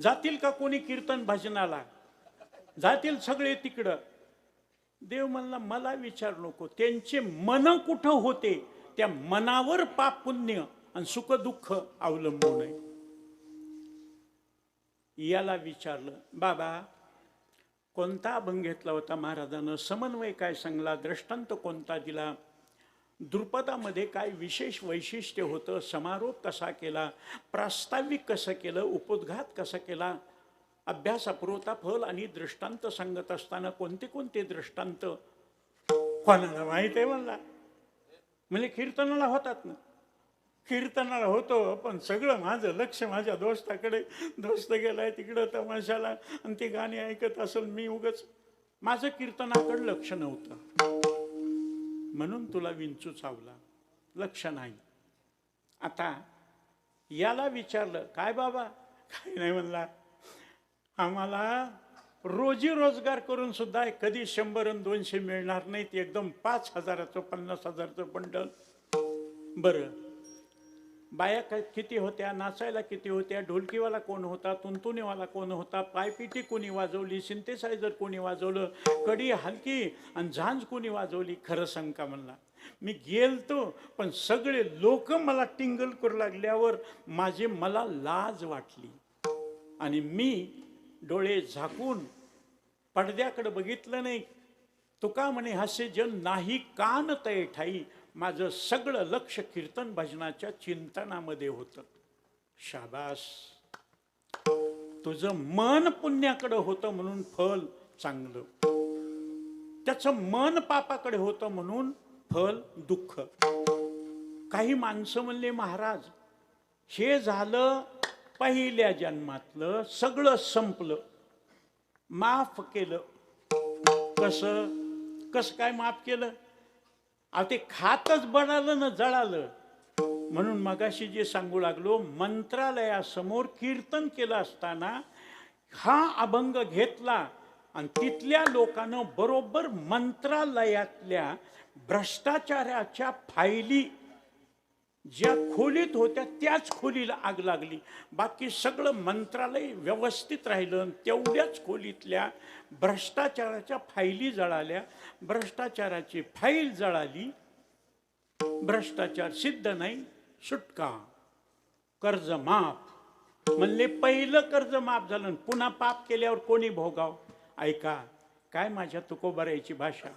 जातील का कोणी कीर्तन भजनाला? जातील सगळे तिकडं. देव म्हणला, मला विचार नको. त्यांचे मन कुठं होते, त्या मनावर पाप पुण्य आणि सुख दुःख अवलंबून आहे. याला विचारलं, बाबा कोणता अभंग घेतला होता महाराजानं, समन्वय काय सांगला, दृष्टांत कोणता दिला, द्रुपदामध्ये काय विशेष वैशिष्ट्य होतं, समारोप कसा केला, प्रास्ताविक कसं केलं, उपोद्घात कसा केला, अभ्यासापुरवता फल आणि दृष्टांत सांगत असताना कोणते कोणते दृष्टांत कोणाला माहित आहे म्हणला. म्हणजे कीर्तनाला होतात ना, कीर्तनाला होतो, पण सगळं माझं लक्ष माझ्या दोस्ताकडे. दोस्त गेलाय तिकडं तमाशाला आणि ते गाणे ऐकत असेल, मी उगच माझं कीर्तनाकडे लक्ष नव्हतं, म्हणून तुला विंचू चावला, लक्ष नाही. आता याला विचारलं, काय बाबा? काय नाही म्हणला, आम्हाला रोजी रोजगार करून सुद्धा कधी 100 आणि 200 मिळणार नाहीत, एकदम 5,000चं 50,000चं बंडल. बरं, बाया किती होत्या, नाचायला किती होत्या, ढोलकीवाला कोण होता, तुंतुणीवाला कोण होता, पायपिटी कोणी वाजवली, सिंथेसायझर कोणी वाजवलं, कडी हलकी आणि झांज कोणी वाजवली? खरं सांग का म्हणला, मी गेलतो, पण सगळे लोक मला टिंगल करू लागल्यावर मला लाज वाटली. आणि मी डोळे झाकून पडद्याकडे बघितलं नाही. तुका म्हणे हसे जन नाही कान तय ठाई. माझं सगळं लक्ष कीर्तन भजनाच्या चिंतनामध्ये होतं. शाबास, तुझं मन पुण्याकडे होतं म्हणून फल चांगलं, त्याचं मन पापाकडे होतं म्हणून फल दुःख. काही माणसं म्हणले महाराज हे झालं पहिल्या जन्मातलं, सगळं संपलं, माफ केलं. कसं कसं काय माफ केलं? अहो ते खातच बळालं ना जळालं. म्हणून मगाशी जे सांगू लागलो, मंत्रालयासमोर कीर्तन केलं असताना हा अभंग घेतला आणि तिथल्या लोकांना बरोबर मंत्रालयातल्या भ्रष्टाचाराच्या फायली ज्या खोलीत होत्या त्याच खोलीला आग लागली. बाकी सगळं मंत्रालय व्यवस्थित राहिलं, तेवढ्याच खोलीतल्या भ्रष्टाचाराच्या फायली जळाल्या. भ्रष्टाचाराची फाईल जळाली, भ्रष्टाचार सिद्ध नाही, सुटका, कर्ज माफ. म्हणले पहिलं कर्ज माफ झालं, पुन्हा पाप केल्यावर कोणी भोगाव? ऐका काय माझ्या तुकोबारायची भाषा.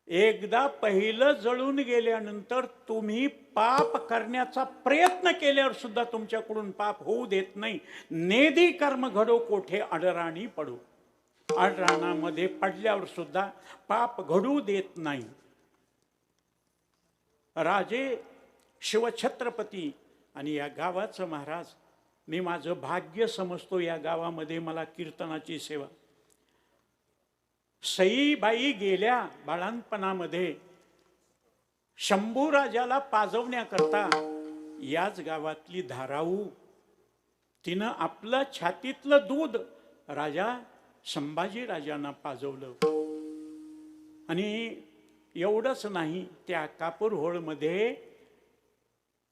एकदा पहिलं जळून गेल्यानंतर तुम्ही पाप करण्याचा प्रयत्न केल्यावर सुद्धा तुमच्याकडून पाप होऊ देत नाही. नेदी कर्म घडो कोठे अडराणी पडो. अडराणामध्ये पडल्यावर सुद्धा पाप घडू देत नाही. राजे शिवछत्रपती आणि या गावाचं महाराज, मी माझं भाग्य समजतो या गावामध्ये मला कीर्तनाची सेवा. सईबाई गेल्या बाळांपणामध्ये शंभूराजाला पाजवण्याकरता याच गावातली धाराऊ तिनं आपलं छातीतलं दूध राजा संभाजी राजांना पाजवलं. आणि एवढंच नाही, त्या कापूर होळमध्ये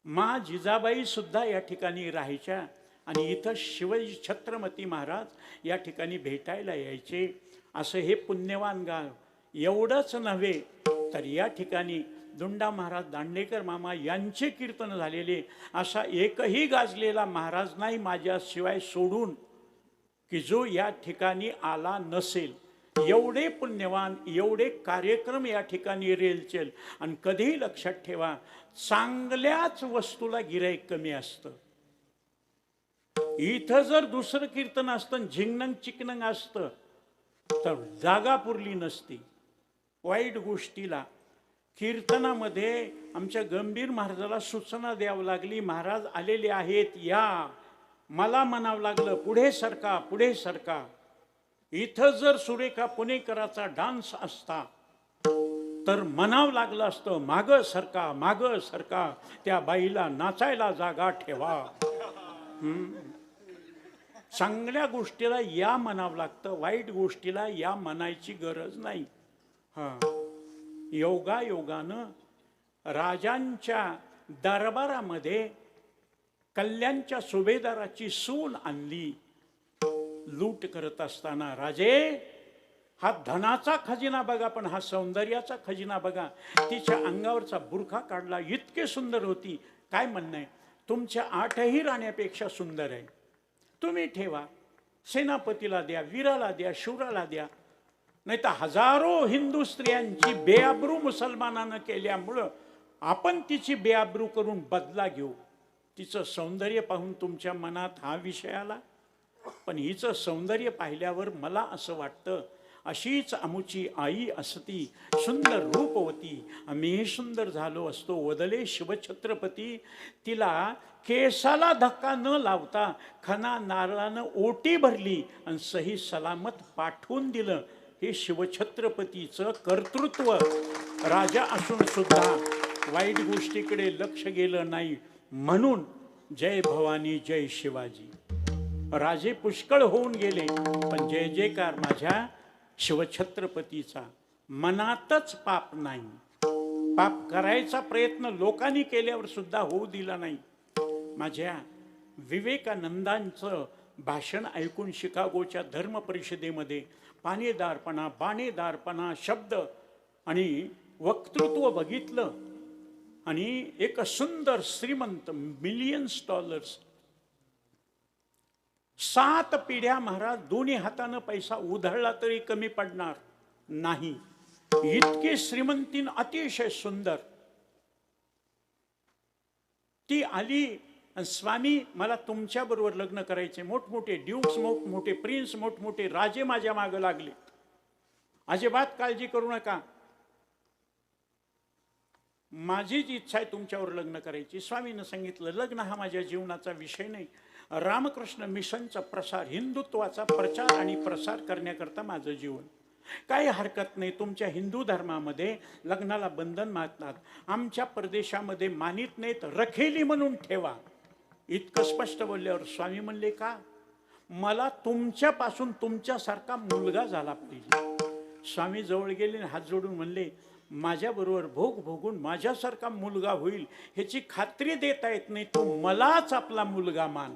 मा जिजाबाई सुद्धा या ठिकाणी राहायच्या आणि इथं शिवाजी छत्रपती महाराज या ठिकाणी भेटायला यायचे. असं हे पुण्यवान गाव. एवढंच नव्हे तर या ठिकाणी दुंडा महाराज दांडेकर मामा यांचे कीर्तन झालेले असा एकही गाजलेला महाराज नाही माझ्याशिवाय सोडून की जो या ठिकाणी आला नसेल. एवढे पुण्यवान, एवढे कार्यक्रम या ठिकाणी रेलचेल. आणि कधीही लक्षात ठेवा, चांगल्याच वस्तूला गिराईक कमी असतं. इथं जर दुसरं कीर्तन असतं, झिंगनंग चिकनंग असतं, तर जागा पुरली नसती. वाईट गोष्टीला कीर्तनामध्ये आमच्या गंभीर महाराजाला सूचना द्यावं लागली, महाराज आलेले आहेत या. मला म्हणावं लागलं पुढे सरका, पुढे सरका. इथं जर सुरेखा पुणेकराचा डान्स असता तर म्हणावं लागलं असतं माग सरका, माग सरका, त्या बाईला नाचायला जागा ठेवा. चांगल्या गोष्टीला या म्हणावं लागतं, वाईट गोष्टीला या म्हणायची गरज नाही. योगायोगानं राजांच्या दरबारामध्ये कल्याणच्या सुभेदाराची सून आणली. लूट करत असताना, राजे हा धनाचा खजिना बघा पण हा सौंदर्याचा खजिना बघा. तिच्या अंगावरचा बुरखा काढला, इतके सुंदर होती. काय म्हणणं आहे, तुमच्या 8ही राण्यापेक्षा सुंदर आहे, तुम्ही ठेवा, सेनापतीला द्या, वीराला द्या, शूराला द्या. नाही तर हजारो हिंदू स्त्रियांची बेआबरू मुसलमानानं केल्यामुळं आपण तिची बेआबरू करून बदला घेऊ. तिचं सौंदर्य पाहून तुमच्या मनात हा विषय आला, पण हिचं सौंदर्य पाहिल्यावर मला असं वाटतं अशीच आमुची आई असती, सुंदर रूपवती, आम्ही सुंदर झालो असतो. वदले शिवछत्रपती तिला केसाला धक्का न लावता खना नारळानं ओटी भरली आणि सही सलामत पाठवून दिलं. हे शिवछत्रपतीचं कर्तृत्व. राजा असून सुद्धा वाईट गोष्टीकडे लक्ष गेलं नाही. म्हणून जय भवानी जय शिवाजी. राजे पुष्कळ होऊन गेले पण जय जयकार माझ्या शिवछत्रपतीचा. मनातच पाप नाही. पाप करायचा प्रयत्न लोकांनी केल्यावर सुद्धा होऊ दिला नाही. माझ्या विवेकानंदांचं भाषण ऐकून शिकागोच्या धर्म परिषदेमध्ये पाणेदारपणा, बाणेदारपणा, शब्द आणि वक्तृत्व बघितलं. आणि एक सुंदर श्रीमंत $millions 7 पिढ्या महाराज दोन्ही हातानं पैसा उधळला तरी कमी पडणार नाही, इतके श्रीमंतीन, अतिशय सुंदर. ती आली आणि स्वामी मला तुमच्या बरोबर लग्न करायचे. मोठमोठे ड्यूक्स, मोठमोठे प्रिन्स, मोठमोठे राजे माझ्या मागे लागले. अजिबात काळजी करू नका, माझीच इच्छा आहे तुमच्यावर लग्न करायची. स्वामीनं सांगितलं लग्न हा माझ्या जीवनाचा विषय नाही, रामकृष्ण मिशनचा प्रसार, हिंदुत्वाचा प्रचार आणि प्रसार करण्याकरता माझं जीवन. काही हरकत नाही, तुमच्या हिंदू धर्मामध्ये लग्नाला बंधन मानतात, आमच्या प्रदेशामध्ये मानित नाहीत, रखेली म्हणून ठेवा. इतकं स्पष्ट बोलल्यावर स्वामी म्हणले का, मला तुमच्यापासून तुमच्यासारखा मुलगा झाला पाहिजे. स्वामी जवळ गेले, हात जोडून म्हणले माझ्याबरोबर भोग भोगून माझ्यासारखा मुलगा होईल ह्याची खात्री देता येत नाही, तू मलाच आपला मुलगा मान.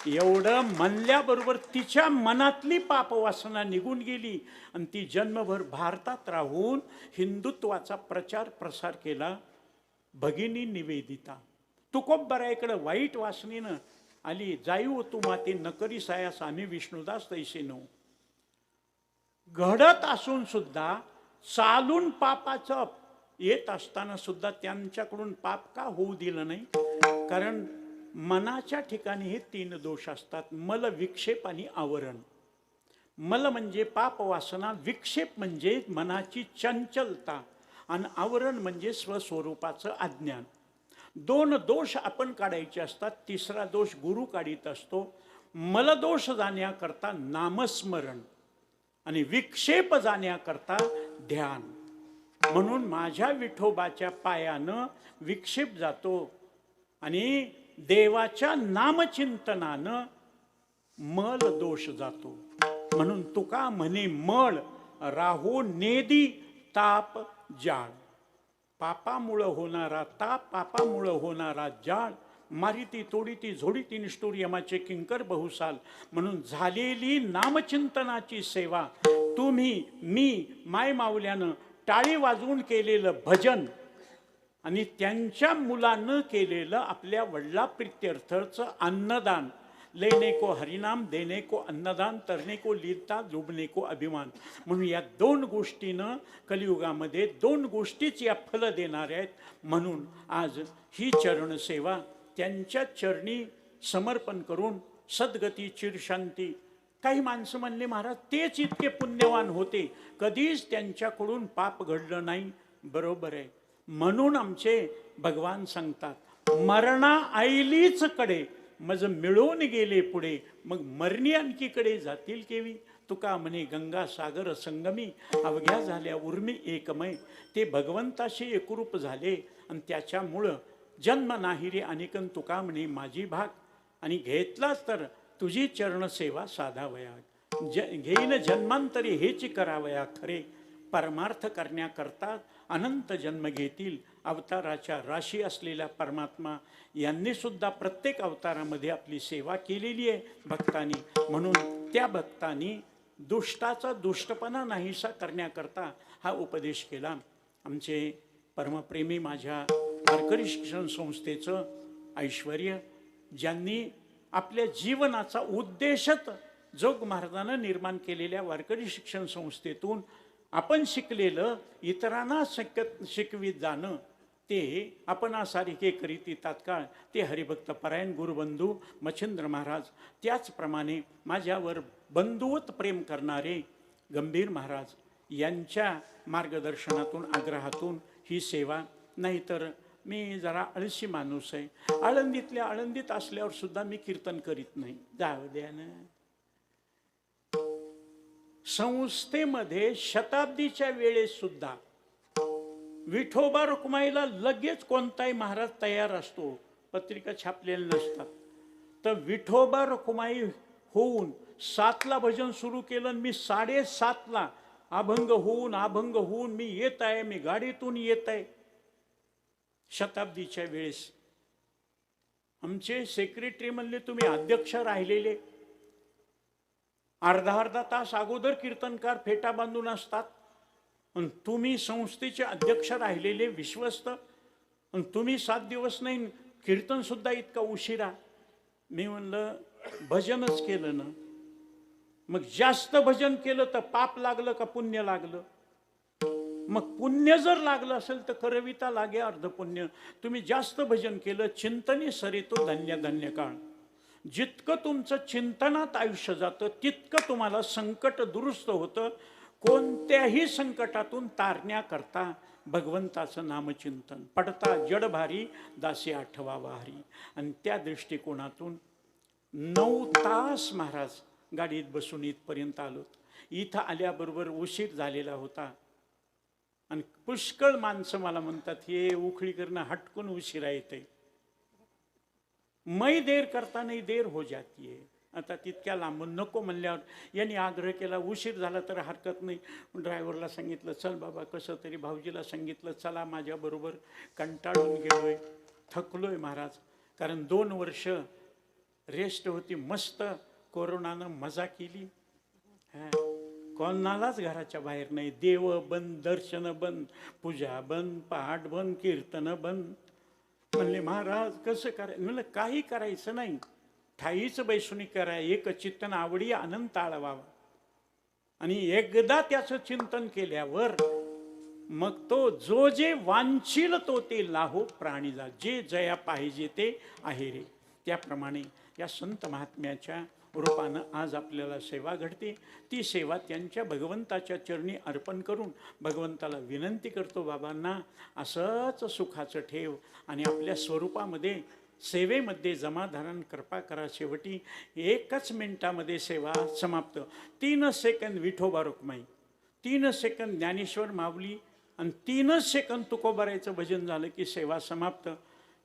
एवढं म्हणल्याबरोबर तिच्या मनातली पापवासना निघून गेली आणि ती जन्मभर भारतात राहून हिंदुत्वाचा प्रचार प्रसार केला. भगिनी निवेदिता तुकोबरायकडे वाईट वासनेनं आली, जाईव तू माते नकरी सायास आम्ही विष्णुदास तैसे नो. घडत असून सुद्धा, चालून पापाचं येत असताना सुद्धा त्यांच्याकडून पाप का होऊ दिलं नाही? कारण मनाच्या ठिकाणी हे 3 दोष असतात, मल, विक्षेप आणि आवरण. मल म्हणजे पाप वासना, विक्षेप म्हणजे मनाची चंचलता आणि आवरण म्हणजे स्वस्वरूपाचं अज्ञान. 2 दोष आपण काढायचे असतात, 3रा दोष गुरु काढीत असतो. मलदोष जाण्याकरता नामस्मरण आणि विक्षेप जाण्याकरता ध्यान. म्हणून माझ्या विठोबाच्या पायानं विक्षेप जातो आणि देवाच्या नामचिंतनानं मल दोष जातो. म्हणून तुका म्हणे मळ राहो नेदी ताप जाळ. पापामुळं होणारा ताप, पापामुळं होणारा जाळ, मारिती तोडीती झोडीती निष्ठुर यमाचे किंकर बहुसाल. म्हणून झालेली नामचिंतनाची सेवा तुम्ही, मी, माय माऊल्यानं टाळी वाजवून केलेलं भजन आणि त्यांच्या मुलानं केलेलं आपल्या वडला प्रित्यर्थचं अन्नदान, लेने को हरिनाम देने को अन्नदान, तरने को लीलता लुबने को अभिमान. म्हणून या 2 गोष्टीनं कलियुगामध्ये 2 गोष्टीच या फल देणाऱ्या आहेत. म्हणून आज ही चरणसेवा त्यांच्या चरणी समर्पण करून सद्गती चिरशांती. काही माणसं म्हणले महाराज तेच इतके पुण्यवान होते, कधीच त्यांच्याकडून पाप घडलं नाही. बरोबर आहे. म्हणून आमचे भगवान सांगतात मरणा आईलीच कडे मज मिळून गेले पुढे, मग मरणी आणखीकडे जातील केवी. तुका म्हणे गंगा सागर संगमी अवघ्या झाल्या उर्मी एकमय. ते भगवंताशी एकरूप झाले आणि त्याच्यामुळं जन्म नाही रे अनेकन तुका म्हणे माझी भाग. आणि घेतलाच तर तुझी चरणसेवा साधावया. घेईन जन्मांतरी हेच करावया खरे. परमार्थ करण्याकरता अनंत जन्म घेतील. अवताराच्या राशी असलेल्या परमात्मा यांनी सुद्धा प्रत्येक अवतारामध्ये आपली सेवा केलेली आहे भक्तांनी. म्हणून त्या भक्तांनी दुष्टाचा दुष्टपणा नाहीसा करण्याकरता हा उपदेश केला. आमचे परमप्रेमी माझ्या वारकरी शिक्षण संस्थेचं ऐश्वर्य, ज्यांनी आपल्या जीवनाचा उद्देशच जोग महाराजांनं निर्माण केलेल्या वारकरी शिक्षण संस्थेतून आपण शिकलेलं इतरांना शिकवित जाणं, ते आपणासारखे करीती तात्काळ ते हरिभक्त परायण गुरुबंधू मच्छिंद्र महाराज. त्याचप्रमाणे माझ्यावर बंधुवत प्रेम करणारे गंभीर महाराज यांच्या मार्गदर्शनातून आग्रहातून ही सेवा. नाहीतर मी जरा आळशी माणूस आहे. आळंदीत असल्यावर सुद्धा मी कीर्तन करीत नाही. जाऊ द्या ना. संस्थेमध्ये शताब्दीच्या वेळेस सुद्धा विठोबा रुक्माईला लगेच कोणताही महाराज तयार असतो, पत्रिका छापलेल्या नसतात. तर विठोबा रुक्माई होऊन 7ला भजन सुरू केलं. मी 7:30ला अभंग होऊन मी येत आहे, मी गाडीतून येत आहे. शताब्दीच्या वेळेस आमचे सेक्रेटरी म्हणले तुम्ही अध्यक्ष राहिलेले, अर्धा तास अगोदर कीर्तनकार फेटा बांधून असतात आणि तुम्ही संस्थेचे अध्यक्ष राहिलेले विश्वस्त आणि तुम्ही 7 दिवस नाही, कीर्तन सुद्धा इतका उशिरा. मी म्हणलं भजनच केलं ना. मग जास्त भजन केलं तर पाप लागलं का पुण्य लागलं? मग पुण्य जर लागलं असेल तर करविता लागे अर्ध पुण्य. तुम्ही जास्त भजन केलं, चिंतनी सरितो धन्य धन्य काळ. जितकं तुमचं चिंतनात आयुष्य जातं तितकं तुम्हाला संकट दुरुस्त होतं. कोणत्याही संकटातून तारण्याकरता भगवंताचं नामचिंतन. पडता जडभारी दासी आठवा वारी. आणि त्या दृष्टिकोनातून 9 तास महाराज गाडीत बसून इथपर्यंत आलोत. इथं आल्याबरोबर उशीर झालेला होता आणि पुष्कळ माणसं मला म्हणतात हे उखळी करणं हटकून उशिरा येते. मै देर करता नाही देर हो जाती है. आता तितक्या लांबून नको म्हणल्यावर यांनी आग्रह केला उशीर झाला तर हरकत नाही. ड्रायव्हरला सांगितलं चल बाबा, कसं तरी भाऊजीला सांगितलं चला माझ्याबरोबर. कंटाळून गेलोय, थकलोय महाराज. कारण 2 वर्ष रेस्ट होती, मस्त कोरोनानं मजा केली. कोणालाच घराच्या बाहेर नाही. देव बंद, दर्शन बंद, पूजा बंद, पाठ बंद, कीर्तन बंद. म्हणले महाराज कसं करायचं? म्हणलं काही करायचं नाही, ठाईच बैसुनी करा. एक चित्तन आवडी अनंत आळवावा. आणि एकदा त्याचं चिंतन केल्यावर मग तो जो जे वांछील तो ते लाहो प्राणीजा. जे जया पाहिजे ते आहे रे. त्याप्रमाणे या संत महात्म्याच्या रूपानं आज आपल्याला सेवा घडते. ती सेवा त्यांच्या भगवंताच्या चरणी अर्पण करून भगवंताला विनंती करतो, बाबांना असंच सुखाचं ठेव आणि आपल्या स्वरूपामध्ये सेवेमध्ये जमाधारण कृपा करा. शेवटी 1 मिनिटामध्ये सेवा समाप्त. 3 सेकंद विठोबा रुक्माई, 3 सेकंद ज्ञानेश्वर माऊली आणि 3 सेकंद तुकोबारायचं भजन झालं की सेवा समाप्त.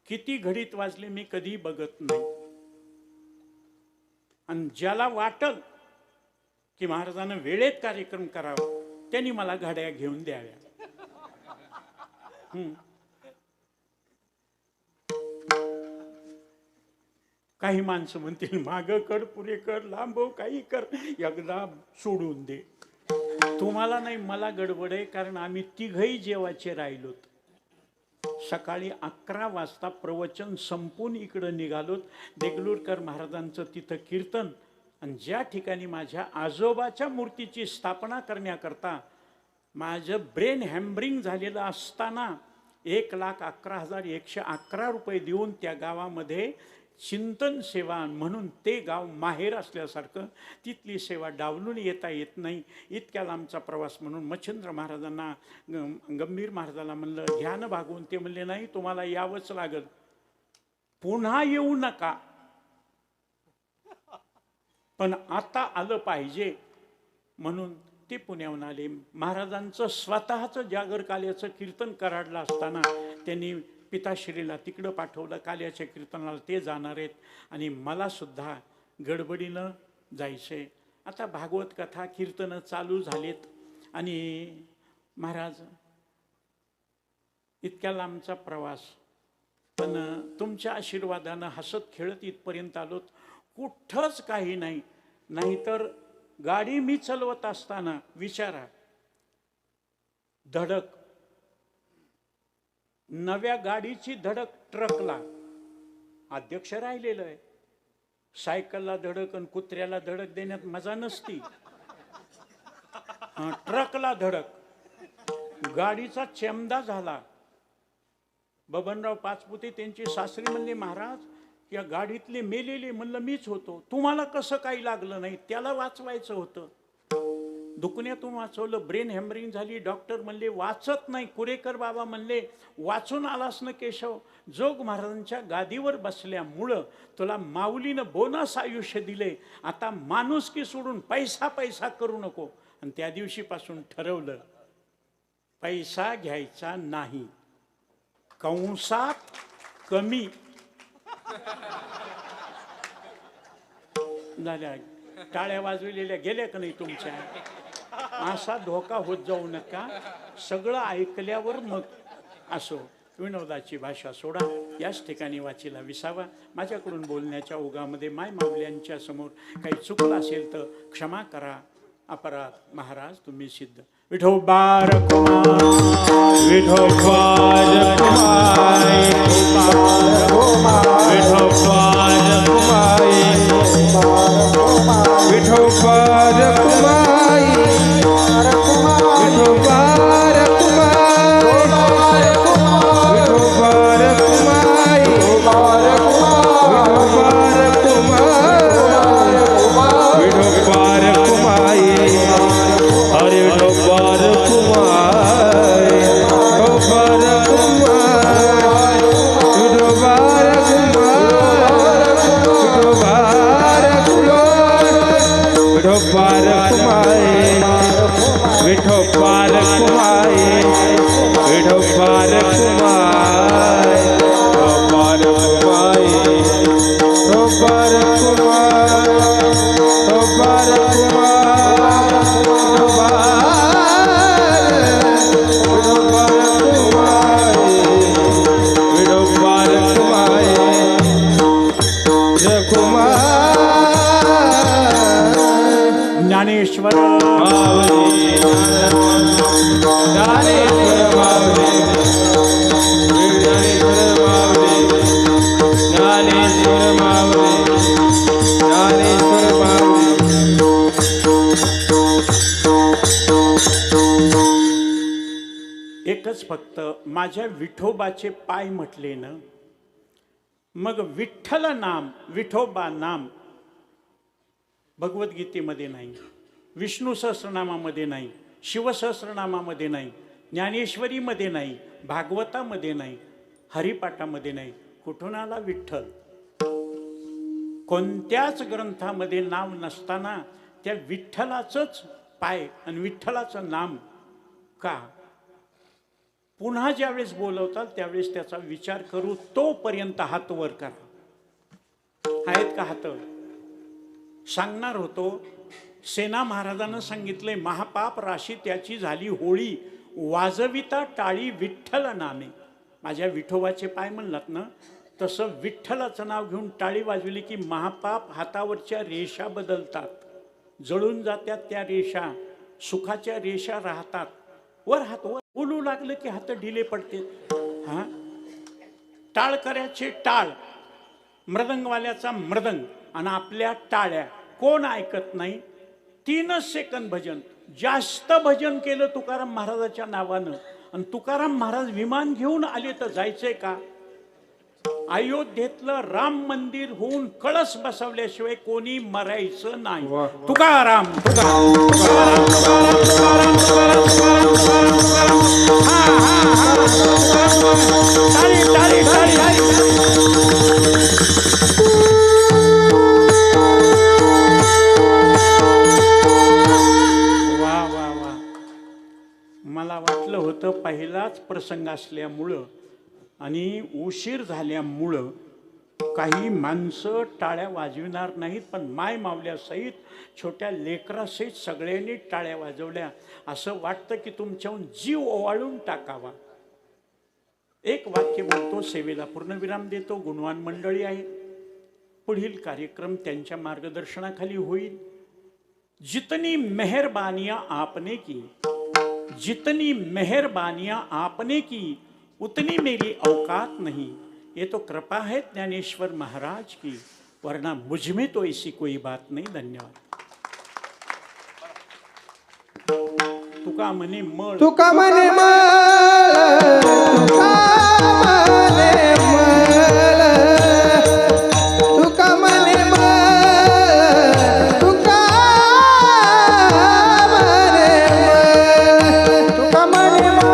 किती घडीत वाजले मी कधी बघत नाही. आणि ज्याला वाटल की महाराजांना वेळेत कार्यक्रम करावा त्यांनी मला गाड्या घेऊन द्याव्या. काही माणसं म्हणतील मागं कर, पुढे कर, लांबव, काही कर, एकदा सोडून दे. तुम्हाला नाही, मला गडबड आहे. कारण आम्ही तिघही जेवाचे राहिलोत. सकाळी 11 वाजता प्रवचन संपून इकडं निघालोत. देगलूरकर महाराजांचं तिथं कीर्तन. आणि ज्या ठिकाणी माझ्या आजोबाच्या मूर्तीची स्थापना करण्याकरता माझं ब्रेन हॅम्बरिंग झालेलं असताना 1,11,111 रुपये देऊन त्या गावामध्ये चिंतन सेवा म्हणून ते गाव माहेर असल्यासारखं तिथली सेवा डावलून येता येत नाही. इतक्या लांबचा प्रवास म्हणून मच्छिंद्र महाराजांना, गंभीर महाराजांना म्हणलं घ्या ना भागवून. ते म्हणले नाही, तुम्हाला यावंच लागल, पुन्हा येऊ नका, पण आता आलं पाहिजे. म्हणून ते पुण्याहून आले. महाराजांचं स्वतःचं जागर काल्याचं कीर्तन कराडला असताना त्यांनी पिताश्रीला तिकडं पाठवलं. काल्याच्या कीर्तनाला ते जाणार आहेत आणि मला सुद्धा गडबडीनं जायचंय. आता भागवत कथा कीर्तनं चालू झालेत आणि महाराज इतक्या लांबचा प्रवास, पण तुमच्या आशीर्वादानं हसत खेळत इथपर्यंत आलोत. कुठंच काही नाही. नाहीतर गाडी मी चालवत असताना विचारा, धडक, नव्या गाडीची धडक ट्रकला. अध्यक्ष राहिलेलं आहे. सायकलला धडक आणि कुत्र्याला धडक देण्यात मजा नसती. ट्रकला धडक, गाडीचा चेमदा झाला. बबनराव पाचपुते त्यांची सासरी म्हणले महाराज या गाडीतले मेलेले. म्हणलं मीच होतो. तुम्हाला कसं काही लागलं नाही? त्याला वाचवायचं होतं. दुखण्यातून वाचवलं. ब्रेन हॅमरिंग झाली. डॉक्टर म्हणले वाचत नाही. कुरेकर बाबा म्हणले वाचून आलास ना केशव, जोग महाराजांच्या गादीवर बसल्यामुळं तुला माऊलीनं बोनस आयुष्य दिले. आता माणुसकी सोडून पैसा पैसा करू नको. आणि त्या दिवशीपासून ठरवलं पैसा घ्यायचा नाही. कंसात कमी झाल्या. टाळ्या वाजविलेल्या गेल्या का नाही तुमच्या? असा धोका होत जाऊ नका. सगळं ऐकल्यावर मग असो. विनोदाची भाषा सोडा. याच ठिकाणी वाचीला विसावा. माझ्याकडून बोलण्याच्या ओघामध्ये माय माऊल्यांच्या समोर काही चुकलं असेल तर क्षमा करा. अपराध महाराज तुम्ही सिद्ध. विठोबा रखुमाई, विठोबा रखुमाई, विठोबा रखुमाई. फक्त माझ्या विठोबाचे पाय म्हटले ना, मग विठ्ठल नाम, विठोबा नाम भगवद्गीतेमध्ये नाही, विष्णू सहस्रनामामध्ये नाही, शिवसहस्रनामामध्ये नाही, ज्ञानेश्वरीमध्ये नाही, भागवतामध्ये नाही, हरिपाठामध्ये नाही. कुठून आला विठ्ठल? कोणत्याच ग्रंथामध्ये नाव नसताना त्या विठ्ठलाचंच पाय आणि विठ्ठलाचं नाम का? पुन्हा ज्यावेळेस बोलवतात त्यावेळेस त्याचा विचार करू. तोपर्यंत हात वर करा. आहेत का हात? सांगणार होतो, सेना महाराजांना सांगितले, महापाप राशी त्याची झाली होळी, वाजविता टाळी विठ्ठल नामे. माझ्या विठोबाचे पाय म्हणलात ना, तसं विठ्ठलाचं नाव घेऊन टाळी वाजविली की महापाप हातावरच्या रेषा बदलतात, जळून जात्यात त्या रेषा, सुखाच्या रेषा राहतात. वर हात वर बोलू लागलं की हात ढिले पडते. हा, टाळकऱ्याचे टाळ, मृदंगवाल्याचा मृदंग आणि आपल्या टाळ्या. कोण ऐकत नाही? 3 सेकंद भजन. जास्त भजन केलं तुकाराम महाराजाच्या नावानं आणि तुकाराम महाराज विमान घेऊन आले तर जायचंय का? अयोध्येतलं राम मंदिर होऊन कळस बसवल्याशिवाय कोणी मरायचं नाही. तुकाराम तुकाराम तुकाराम तुकाराम तुकाराम तुकाराम. टाळी टाळी टाळी. वा वा वा. मला वाटलं होतं पहिलाच प्रसंग असल्यामुळं आणि उशीर झाल्यामुळं काही माणसं टाळ्या वाजविणार नाहीत, पण माय मावल्यासहित छोट्या लेकरासहित सगळ्यांनी टाळ्या वाजवल्या. असं वाटतं की तुमच्याहून जीव ओवाळून टाकावा. एक वाक्य बोलतो, सेवेला पूर्णविराम देतो. गुणवान मंडळी आहे. पुढील कार्यक्रम त्यांच्या मार्गदर्शनाखाली होईल. जितनी मेहरबानियां आपने की, जितनी मेहरबानियां आपने की, उतनी मेरी औकात नहीं. ये तो कृपा है ज्ञानेश्वर महाराज की, वरना मुझ में तो ऐसी कोई बात नहीं. धन्यवाद. तुका मने मळ, तुका मने मळ, तुका मने मळ, तुका मने मळ, तुका मने मळ,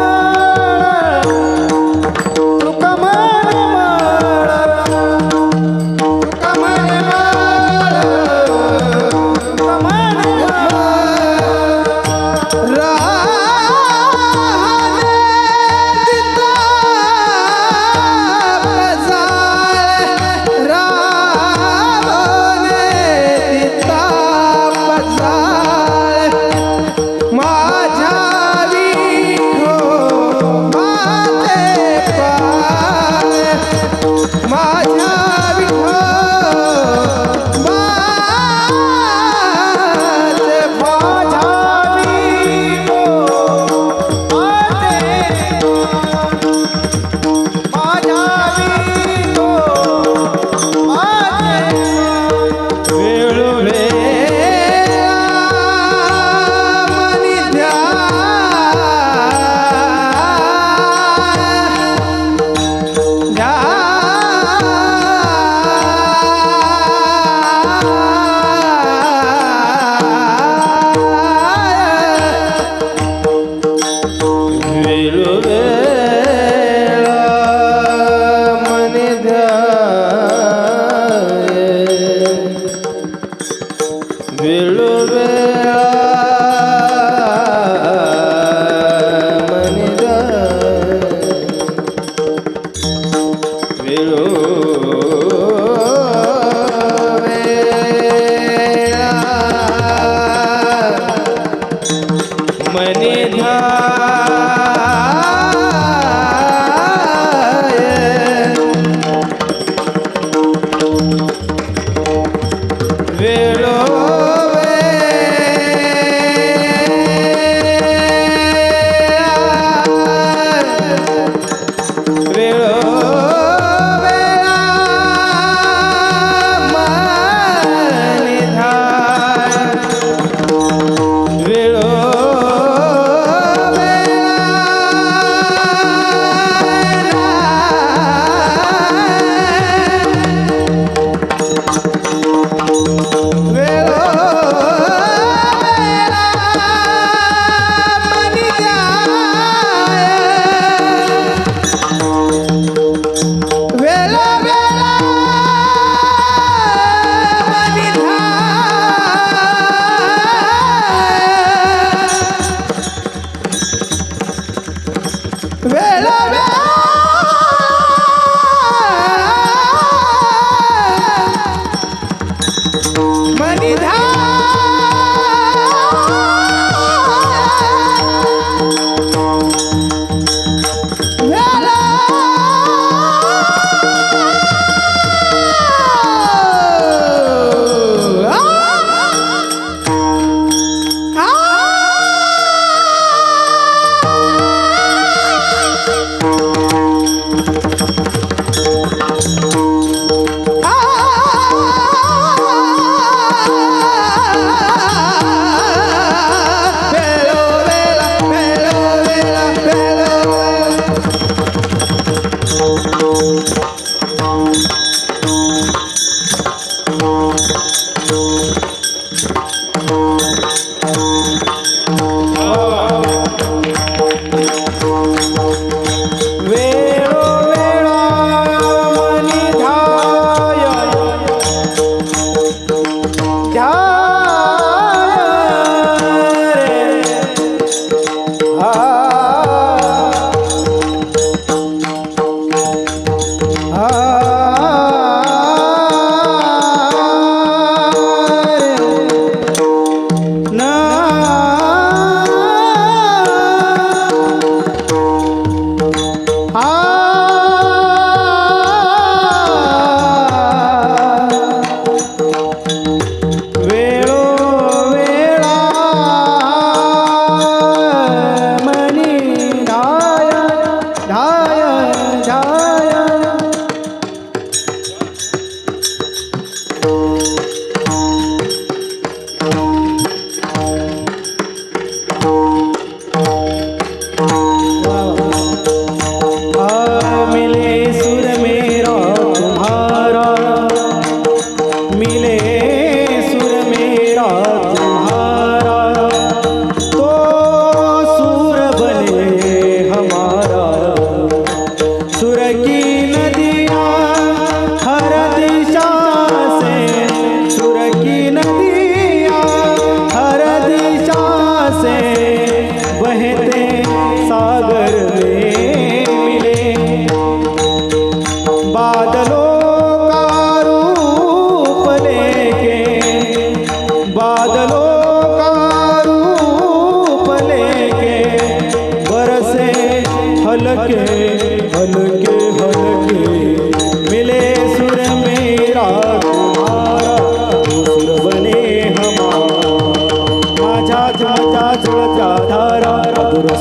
तुका मने मळ, तुका मने मळ, तुका मने मळ, तुका मने मळ.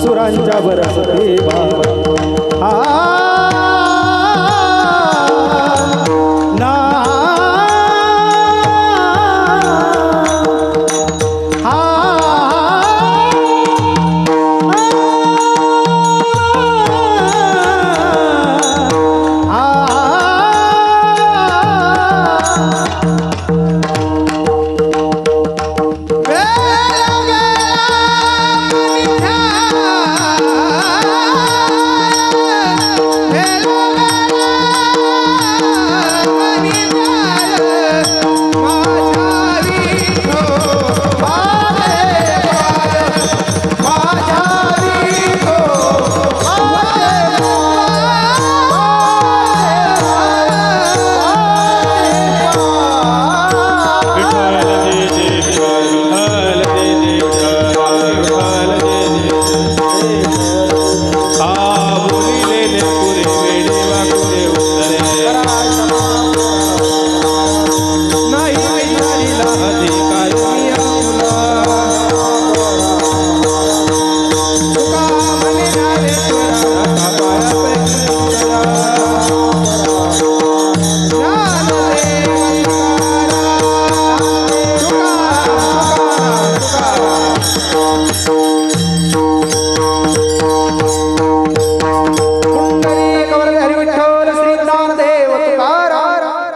सुरांच्या बरसते ना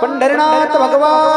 पंढरीनाथ भगवान